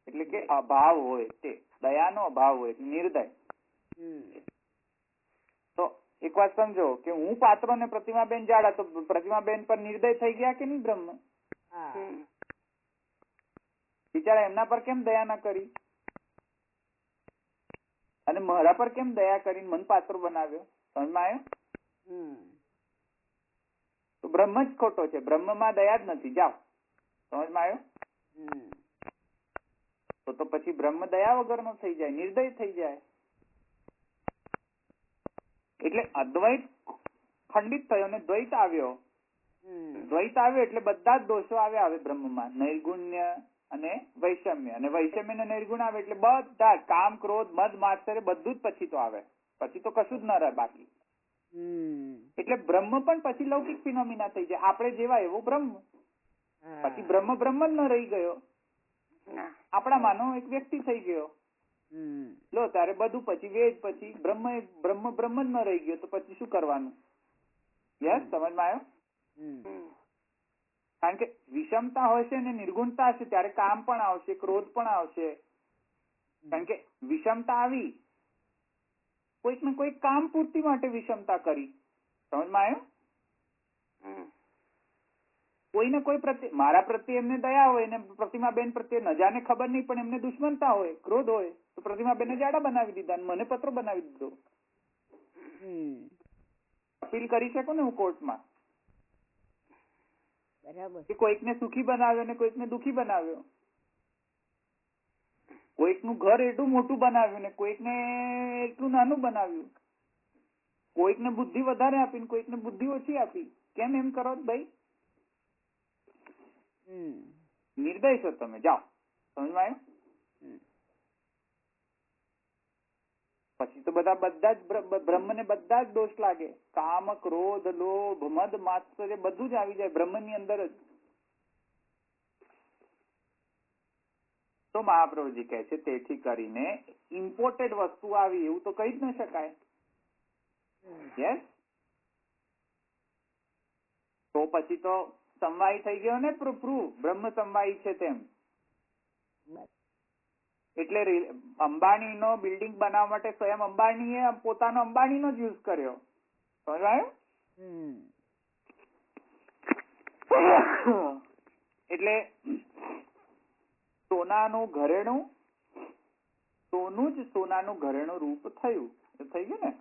એટલે કે અભાવ હોય તે, દયાનો અભાવ હોય, નિર્દય. તો એક વાત સમજો કે હું પાત્રો ને પ્રતિમાબેન જાડા, તો પ્રતિમાબેન પર નિર્દય થઈ ગયા કે નહીં બ્રહ્મ? બિચારા એમના પર કેમ દયા ના કરી? અને મારા પર કેમ દયા કરીને મન પાત્રો બનાવ્યો? સમજમાં આવ્યો? તો બ્રહ્મ જ ખોટો છે, બ્રહ્મમાં દયા જ નથી. જાઓ, સમજમાં આવ્યો? તો પછી બ્રહ્મ દયા વગરનો થઈ જાય, નિર્દય થઈ જાય. એટલે અદ્વૈત ખંડિત થયો અને દ્વૈત આવ્યો. દ્વૈત આવ્યો એટલે બધા જ દોષો આવ્યા હવે બ્રહ્મમાં, નૈર્ગુણ્ય અને વૈષમ્ય. અને વૈષમ્ય ને નૈર્ગુણ આવે એટલે બધા કામ, ક્રોધ, મદ, માત્સર્ય બધું જ પછી તો આવે. પછી તો કશું જ ન રહે બાકી. એટલે બ્રહ્મ પણ પછી લૌકિક ફિનોમિના થઈ જાય. આપણે જેવા એવો બ્રહ્મ. પછી બ્રહ્મ બ્રહ્મ જ ન રહી ગયો, આપણામાંનો એક વ્યક્તિ થઈ ગયો. લો ત્યારે બધું પછી વેદ, પછી બ્રહ્મ બ્રહ્મ બ્રહ્મ જ ન રહી ગયો તો પછી શું કરવાનું? યસ, સમજમાં આવ્યો? કારણ કે વિષમતા હોય છે ને નિર્ગુણતા હશે ત્યારે કામ પણ આવશે, ક્રોધ પણ આવશે. કારણ કે વિષમતા આવી, કોઈક ને કોઈક કામ પૂર્તિ માટે વિષમતા કરી. સમજમાં આવ્યું? કોઈને કોઈ પ્રત્યે, મારા પ્રત્યે એમને દયા હોય ને પ્રતિમાબેન પ્રત્યે ન જાને ખબર નહીં પણ એમને દુશ્મનતા હોય, ક્રોધ હોય, તો પ્રતિમાબેનને જાડા બનાવી દીધા, મને પત્રો બનાવી દીધો. અપીલ કરી શકો ને હું કોર્ટમાં કે કોઈકને સુખી બનાવ્યો ને કોઈકને દુખી બનાવ્યો, કોઈકનું ઘર એટલું મોટું બનાવ્યું ને કોઈકને એટલું નાનું બનાવ્યું, કોઈકને બુદ્ધિ વધારે આપી ને કોઈકને બુદ્ધિ ઓછી આપી. કેમ એમ કરો ભાઈ? નિર્દય છો તમે, જાઓ. સમજમાં આવ્યું? પછી તો બધા જ બ્રહ્મને બધા જ દોષ લાગે. કામ, ક્રોધ, લોભ, મદ, માત્સર્ય બધું જ આવી જાય બ્રહ્મની અંદર જ. તો મહાપ્રભુજી કહે છે તેથી કરીને ઇમ્પોર્ટેડ વસ્તુ આવી એવું તો કહી જ ન શકાય. યસ, તો પછી તો સમવાય થઈ ગયો ને પ્રૂફ, બ્રહ્મ સમવાય છે તેમ. એટલે અંબાણીનો બિલ્ડિંગ બનાવવા માટે સ્વયં અંબાણીએ પોતાનો અંબાણીનો જ યુઝ કર્યો. સમજાયું? એટલે સોનાનું ઘરેણું, સોનું જ સોનાનું ઘરેણું રૂપ થયું. થઈ ગયું ને?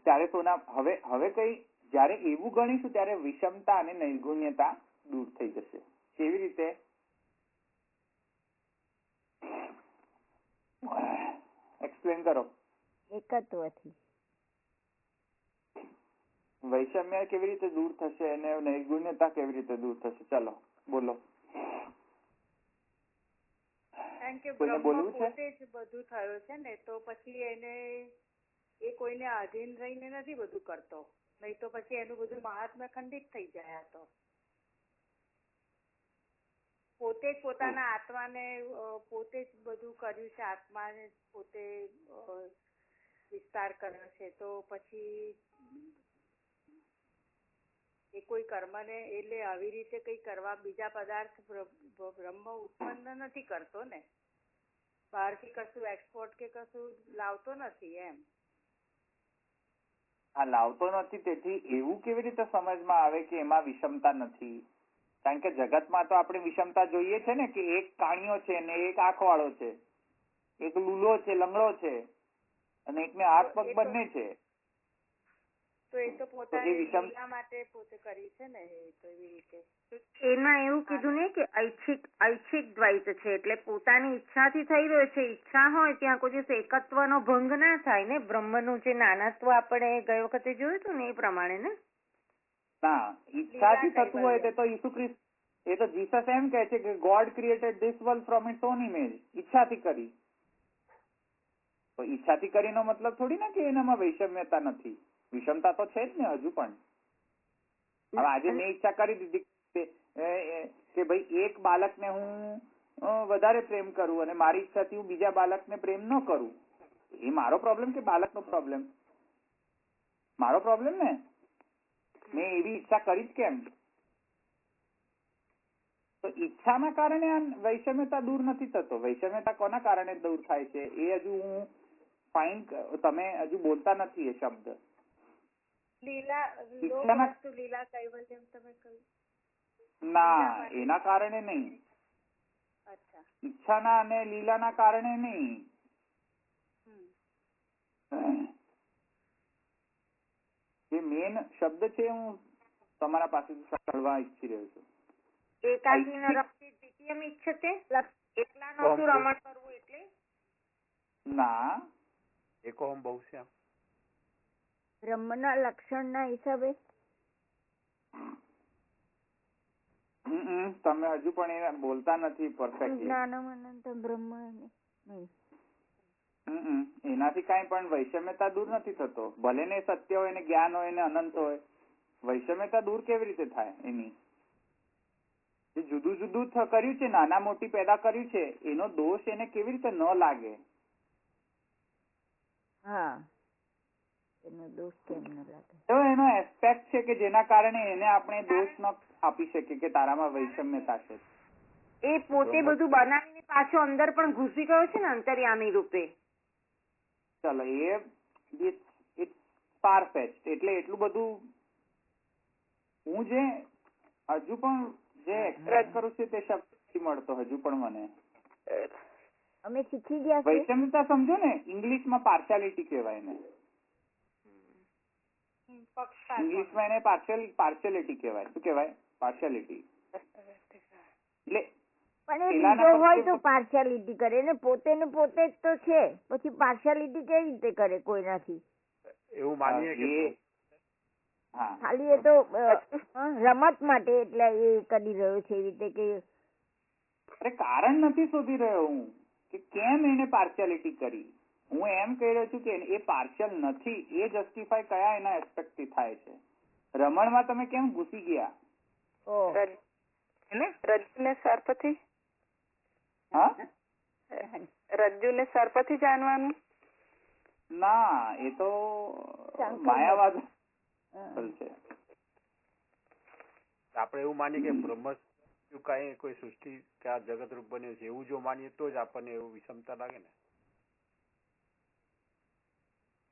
ત્યારે સોના હવે કઈ જયારે એવું ગણીશું ત્યારે વિષમતા અને નૈર્ગુણ્યતા દૂર થઈ જશે. કેવી રીતે? એક્સપ્લેન કરો. એકત્વથી. વૈષમ્ય કેવી રીતે દૂર થશે અને નૈર્ગુણ્યતા કેવી રીતે દૂર થશે? ચલો બોલો. કારણ કે બ્રહ્મ પોતે જ બધું થયો છે ને, તો પછી એને એ કોઈને આધીન રહીને નથી બધું કરતો, નહીં તો પછી એનું બધું મહાત્મ્ય ખંડિત થઈ જાય. તો પોતે જ પોતાના આત્માને પોતે જ બધું કર્યું છે, આત્માને પોતે વિસ્તાર કર્યો છે, તો પછી એ કોઈ કર્મને એટલે આવી રીતે કઈ કરવા બીજા પદાર્થ બ્રહ્મ ઉત્પન્ન નથી કરતો ને, બહારથી કશું એક્સપોર્ટ કે કશું લાવતો નથી એમ. આ લાવતો નથી, તેથી એવું કેવી રીતે સમજમાં આવે કે એમાં વિષમતા નથી? કારણ કે જગતમાં તો આપણે વિષમતા જોઈએ છે ને, કે એક કાણિયો છે ને એક આંખ વાળો છે, એક લૂલો છે, લંગડો છે, અને એકને હાથ પગ બંને છે. તો એ તો પોતાની લીલા માટે પોતે કરી છે ને, એ તો એવી રીતે. એમાં એવું કીધું ને કે ઐચ્છિક દ્વૈત છે, એટલે પોતાની ઈચ્છાથી થઈ રહ્યો છે. ઈચ્છા હોય ત્યાં કોઈ દિવસ એકત્વનો ભંગ ના થાય ને. બ્રહ્મનું જે નાનત્વ આપણે ગઈ વખતે જોયું હતું ને એ પ્રમાણે ને. ના, ઈચ્છાથી થતું હોય તે તો ઈસુ ખ્રિસ્ત, એ તો જીસસ એમ કહે છે કે God created this world from its own image. ઈચ્છાથી કરી. તો ઈચ્છાથી કરીનો મતલબ થોડી ના કે એનામાં વૈષમ્યતા નથી. વિષમતા તો છે જ ને હજુ પણ. હવે આજે મેં ઈચ્છા કરી દીધી કે ભાઈ એક બાળકને હું વધારે પ્રેમ કરું અને મારી ઈચ્છાથી હું બીજા બાળકને પ્રેમ ન કરું, એ મારો પ્રોબ્લેમ કે બાળકનો પ્રોબ્લેમ? મારો પ્રોબ્લેમ ને. મેં એવી ઈચ્છા કરી જ કેમ? તો ઈચ્છાના કારણે આ વૈષમ્યતા દૂર નથી થતો. વૈષમ્યતા કોના કારણે દૂર થાય છે એ હજુ હું ફાઇન, તમે હજુ બોલતા નથી એ શબ્દ. લીલા કૈવલ્યમ તમે કહ્યું? ના, એના કારણે નહીં. ઈચ્છાના અને લીલાના કારણે નહીં. જે મેન શબ્દ છે હું તમારા પાસેથી સાંભળવા ઈચ્છી રહ્યો છું. એકાકીનો રમતી દ્વિતીયમ ઈચ્છતે, એકલાનો શું રમણ કરવું એટલે? ના, એકોહમ બહુશ્યામ. બ્રહ્મના લક્ષણના હિસાબે તમે હજુ પણ એ બોલતા નથી પરફેક્ટલી. જ્ઞાનમ અનંત બ્રહ્મ નહીં. એનાથી કઈ પણ વૈષમ્યતા દૂર નથી થતો. ભલે ને સત્ય હોય ને જ્ઞાન હોય ને અનંત હોય, વૈષમ્યતા દૂર કેવી રીતે થાય એની? જે જુદું જુદું કર્યું છે, નાના મોટી પેદા કર્યું છે, એનો દોષ એને કેવી રીતે ન લાગે? હા, એનો દોષ કેમ ન લાગે? તો એનો એસ્પેક્ટ છે કે જેના કારણે એને આપણે દોષ ન આપી શકીએ કે તારામાં વૈષમ્યતા છે. એ પોતે બધું બનાવીને પાછો અંદર પણ ઘૂસી ગયો છે ને અંતર્યામી રૂપે. ચલો એ ફાર ફેચ્ડ, એટલે એટલું બધું હું જે હજુ પણ જે એક્સપ્રેસ કરું છું તે શબ્દ નથી મળતો હજુ પણ મને. અમે શીખી ગયા છે. વૈષમ્યતા સમજો ને, ઇંગ્લિશમાં પાર્શિયાલિટી કહેવાય ને. ઇંગ્લિશમાં એને પાર્શિયાલિટી કહેવાય. શું કહેવાય? પાર્શિયાલિટી. એટલે પણ એ બીજો હોય તો પાર્શિયાલિટી કરે ને, પોતે ને પોતે જ તો છે, પછી પાર્શિયાલિટી કેવી રીતે કરે કોઈનાથી? એવું માનીએ કે ખાલી એ તો રમત માટે એટલે એ કરી રહ્યો છે એવી રીતે કે અરે કારણ નથી શોધી રહ્યો હું કે કેમ એને પાર્શિયાલિટી કરી. હું એમ કહી રહ્યો છું કે એ પાર્શિયલ નથી, એ જસ્ટિફાય કયા એના એસ્પેક્ટ થી થાય છે. રમણમાં તમે કેમ ઘૂસી ગયા? રજ્જુ ને સર્પથી? હા, રજ્જુ ને સર્પથી જાણવાનું? ના, એ તો માયાવાદ છે. આપણે એવું માનીએ કે બ્રહ્મ કઈ કોઈ સૃષ્ટિ કે આ જગત રૂપ બન્યું છે એવું જો માનીએ તો જ આપણને એવું વિષમતા લાગે ને.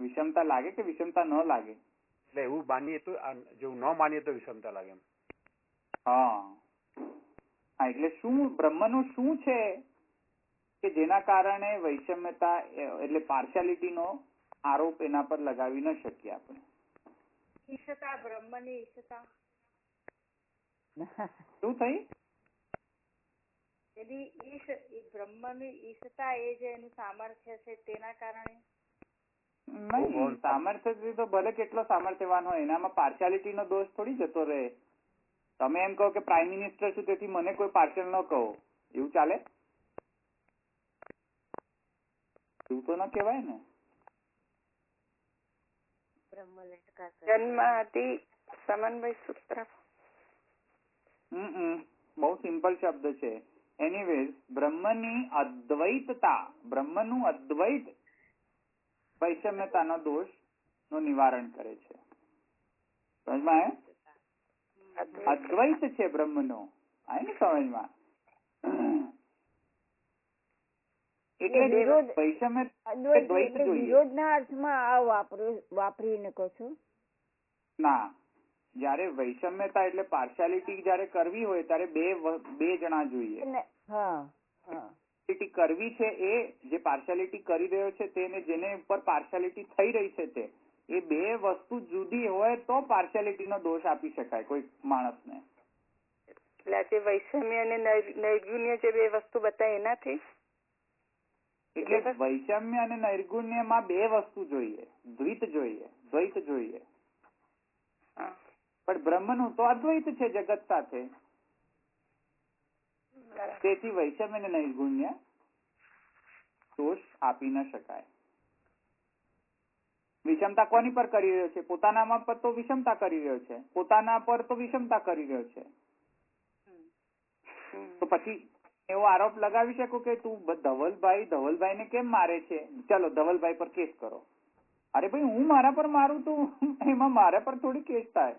વિષમતા લાગે કે વિષમતા ન લાગે? એટલે એવું માનીએ તો, જેવું ન માનીએ તો વિષમતા લાગે એમ. હા, એટલે શું બ્રહ્મનું શું છે કે જેના કારણે વૈષમ્યતા એટલે પાર્શિયાલિટી નો આરોપ એના પર લગાવી ન શકીએ આપણે? ઈશતા, બ્રહ્મની ઈશતા. શું થઈ? બ્રહ્મની ઈશતા એ જે એનું સામર્થ્ય છે તેના કારણે? નહીં, સામર્થ્ય તો ભલે કેટલો સામર્થ્યવાન હોય, એનામાં પાર્શિયાલિટી નો દોષ થોડી જતો રહે. તમે એમ કહો કે પ્રાઇમ મિનિસ્ટર છું તેથી મને કોઈ પાર્શિયલ ન કહો, એવું ચાલે? એવું તો ન કહેવાય ને. જન્માદિ સમન્વય સૂત્ર. બહુ સિમ્પલ શબ્દ છે. એનીવેઝ, બ્રહ્મની અદ્વૈતતા, બ્રહ્મનું અદ્વૈત વૈષમ્યતાનો દોષ નું નિવારણ કરે છે. સમજમાં આવ્યું? અદ્વૈત છે બ્રહ્મનો, આવે ને સમજમાં? એટલે વૈષમ્ય દ્વૈત જોઈએ. વિરોધના અર્થમાં આ વાપરીને કહો છો? ના, જયારે વૈષમ્યતા એટલે પાર્શિયાલિટી જયારે કરવી હોય ત્યારે બે જણા જોઈએ. પાર્શિયાલિટી કરવી છે એ જે પાર્શિયાલિટી કરી રહ્યો છે તેને, જેને ઉપર પાર્શિયાલિટી થઈ રહી છે તે, એ બે વસ્તુ જુદી હોય તો પાર્શિયાલિટી નો દોષ આપી શકાય કોઈ માણસને. એટલે આજે વૈષમ્ય અને નૈર્ગુણ્ય જે બે વસ્તુ બતાવી એનાથી? એટલે વૈષમ્ય અને નૈર્ગુણ્યમાં બે વસ્તુ જોઈએ, દ્વૈત જોઈએ. પણ બ્રહ્મનું તો અદ્વૈત છે જગત સાથે, તેથી વૈષમ્ય અને નૈર્ગુણ્ય દોષ આપી ન શકાય. વિષમતા કોની પર કરી રહ્યો છે? પોતાનામાં પર તો વિષમતા કરી રહ્યો છે, પોતાના પર તો વિષમતા કરી રહ્યો છે. તો પછી એવો આરોપ લગાવી શકો કે તું ધવલભાઈ ને કેમ મારે છે? ચાલો ધવલભાઈ પર કેસ કરો. અરે ભાઈ, હું મારા પર મારું તો એમાં મારા પર થોડી કેસ થાય.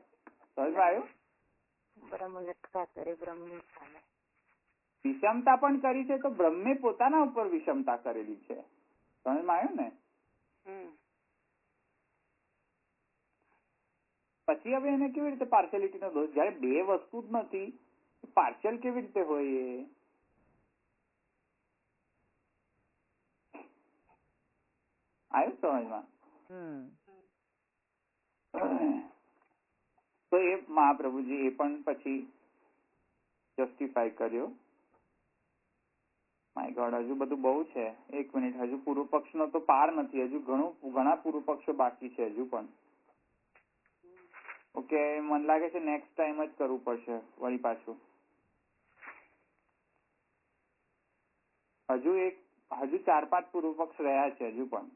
વિષમતા પણ કરી છે તો બ્રહ્મે પોતાના ઉપર વિષમતા કરેલી છે. સમજમાં આવ્યું ને? પછી હવે એને કેવી રીતે પાર્શિયાલિટી નો દોષ? જયારે બે વસ્તુ જ નથી, પાર્શિયલ કેવી રીતે હોય? આવ્યું સમજમાં? તો એ મહાપ્રભુજી એ પણ પછી જસ્ટિફાય કર્યો. માય ગોડ, હજુ બધું બહુ છે. એક મિનિટ, હજુ પૂર્વ પક્ષ નો તો પાર નથી, હજુ ઘણા પૂર્વ પક્ષો બાકી છે હજુ પણ. ઓકે, મને લાગે છે નેક્સ્ટ ટાઈમ જ કરવું પડશે વળી પાછું. હજુ 4-5 પૂર્વ પક્ષ રહ્યા છે હજુ પણ.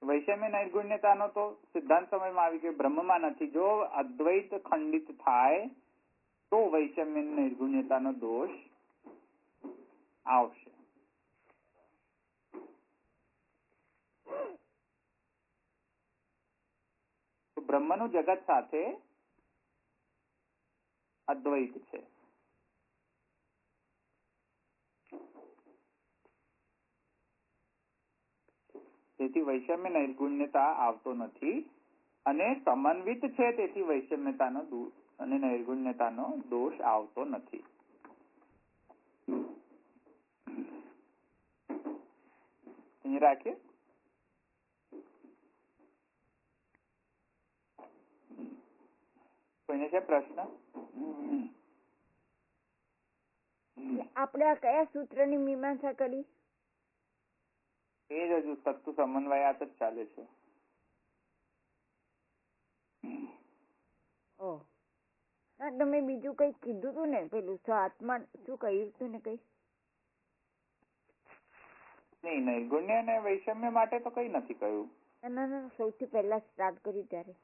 વૈષમ્ય નૈર્ગુણ્યતાનો તો સિદ્ધાંત સમયમાં આવી ગયો, બ્રહ્મમાં નથી. જો અદ્વૈત ખંડિત થાય તો વૈષમ્ય નૈર્ગુણ્યતાનો દોષ આવશે. તો બ્રહ્મનું જગત સાથે અદ્વૈત છે. તેથી વૈષમ્ય નૈર્ગુણ્યતા આવતો નથી, અને સમન્વિત છે તેથી વૈષમ્યતાનો અને નૈર્ગુણ્યતાનો દોષ આવતો નથી. અહીં રાખીએ. કોઈને છે પ્રશ્ન? આપણે આ કયા સૂત્રની મીમાંસા કરી? એ જ હજુ સત્તુ સમન્વયાત જ ચાલે છે. તમે બીજું કઈ કીધું હતું ને, પેલું આત્મા શું કહ્યું હતું ને? કઈ નહીં, નૈર્ગુણ્ય અને વૈષમ્ય માટે તો કઈ નથી કહ્યું. ના, સૌથી પહેલા સ્ટાર્ટ કર્યું ત્યારે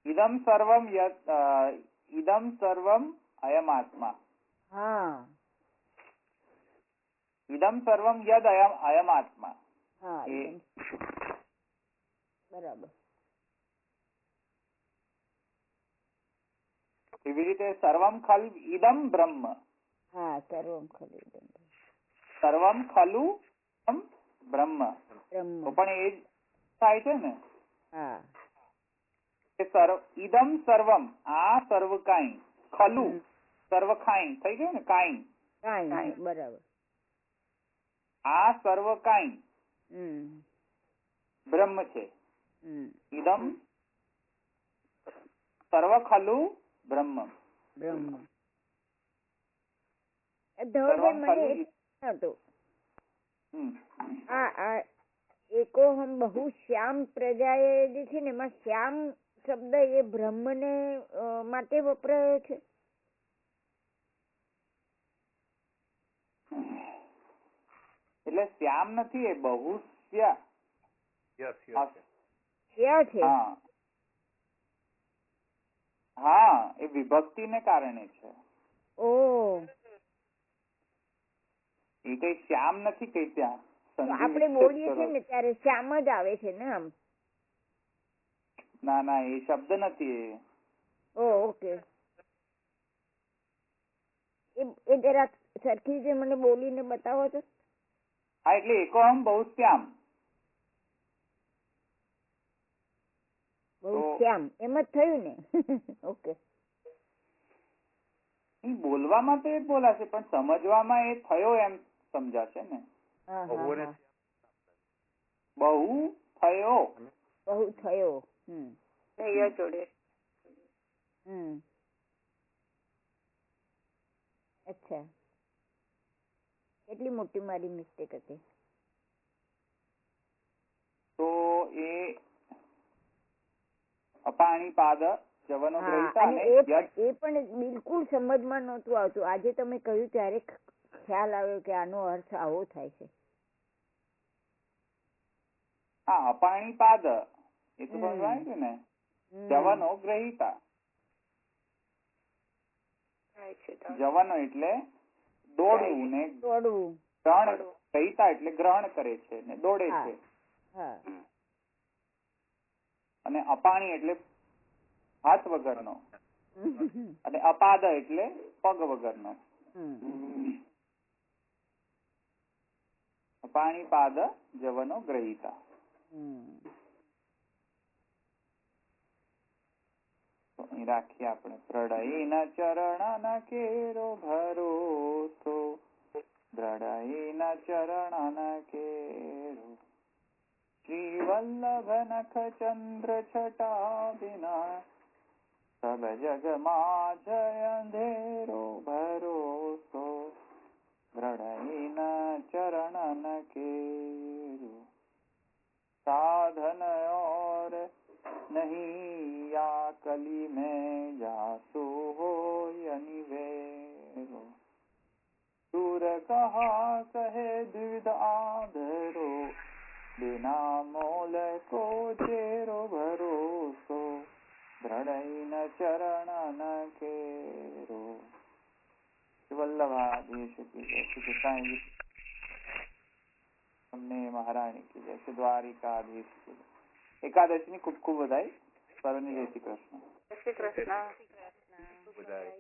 ઇદમ સર્વમ અયમ આત્મા. હા, ઇદમ સર્વમ યદ અયમ આત્મા. હા, બરાબર. એવી રીતે સર્વમ ખલુ ઇદમ બ્રહ્મ. હા, સર્વમ ખલુ ઇદમ સર્વમ ખલુ બ્રહ્મ. તો પણ એ જ થાય છે ને. હા, ઇદમ સર્વમ, આ સર્વ કાંઈ, ખલુ સર્વ ખાઈ થઈ ગયું ને, કાંઈ. બરાબર. આ સર્વ કાંઈ બ્રહ્મ છે. ઇદમ સર્વ ખલુ બ્રહ્મ. એકો હમ બહુ શ્યામ પ્રજાએ જે છે ને, એમાં શ્યામ શબ્દ એ બ્રહ્મ ને માટે વપરાયો છે. એટલે શ્યામ નથી, એ બહુશ્ય છે. હા, એ વિભક્તિ ને કારણે છે. ઓ, એ કઈ શ્યામ નથી કઈ ત્યાં. આપણે બોલીએ છીએ ને ત્યારે શ્યામ જ આવે છે ને આમ. ના, એ શબ્દ નથી. ઓકે, એ જરા સરખી રીતે મને બોલીને બતાવો છો. હા, એટલે એકોહમ બહુશ્યામ. બહુશ્યામ એમ જ થયું ને. ઓકે, બોલવામાં તો એ જ બોલાશે, પણ સમજવામાં એ થયો એમ સમજાશે ને. બહુ થયો જોડે. અચ્છા, કેટલી મોટી મારી મિસ્ટેક હતી. તો એ અપાણી પાદ જવનો ગ્રહિતા, અને એ પણ બિલકુલ સમજમાં નહોતું આવતું. આજે તમે કહ્યું ત્યારે ખ્યાલ આવ્યો કે આનો અર્થ આવો થાય છે. હા, અપાણી પાદ એ તો સમજાય છે ને. જવનો ગ્રહિતા, જવનો એટલે દોડવું, ને ગ્રહણ ગ્રહિતા એટલે ગ્રહણ કરે છે ને દોડે છે. અને અપાણી એટલે હાથ વગરનો, અને અપાદ એટલે પગ વગરનો. અપાણી પાદ જવનો ગ્રહિતા. અહીં રાખીએ આપણે. પ્રળયના ચરણના કેરો ભરોસો, પ્રળયના ચરણના કેરો, શ્રી વલ્લભ નખ ચંદ્ર છટા બિના, સબ જગમાં જય અંધેરો ભરોસો, પ્રળયના ચરણના કેરો, साधन और नहीं या कली में जासु हो अनिवेरो, दूर कहा कहे द्विध आधरो, બેના મોલ કો ચેરો ભરોસો દ્રઢઈ ન ચરણ ન કેરો. વલ્લભાધીશ કી જય, શ્રી સાંઈ તમને મહારાણી કી જય, શ્રી દ્વારિકાધીશ કી જય. એકાદશી ની ખૂબ ખૂબ વધાઈ. સર્વને જય શ્રી કૃષ્ણ. જય શ્રી કૃષ્ણ. બધાય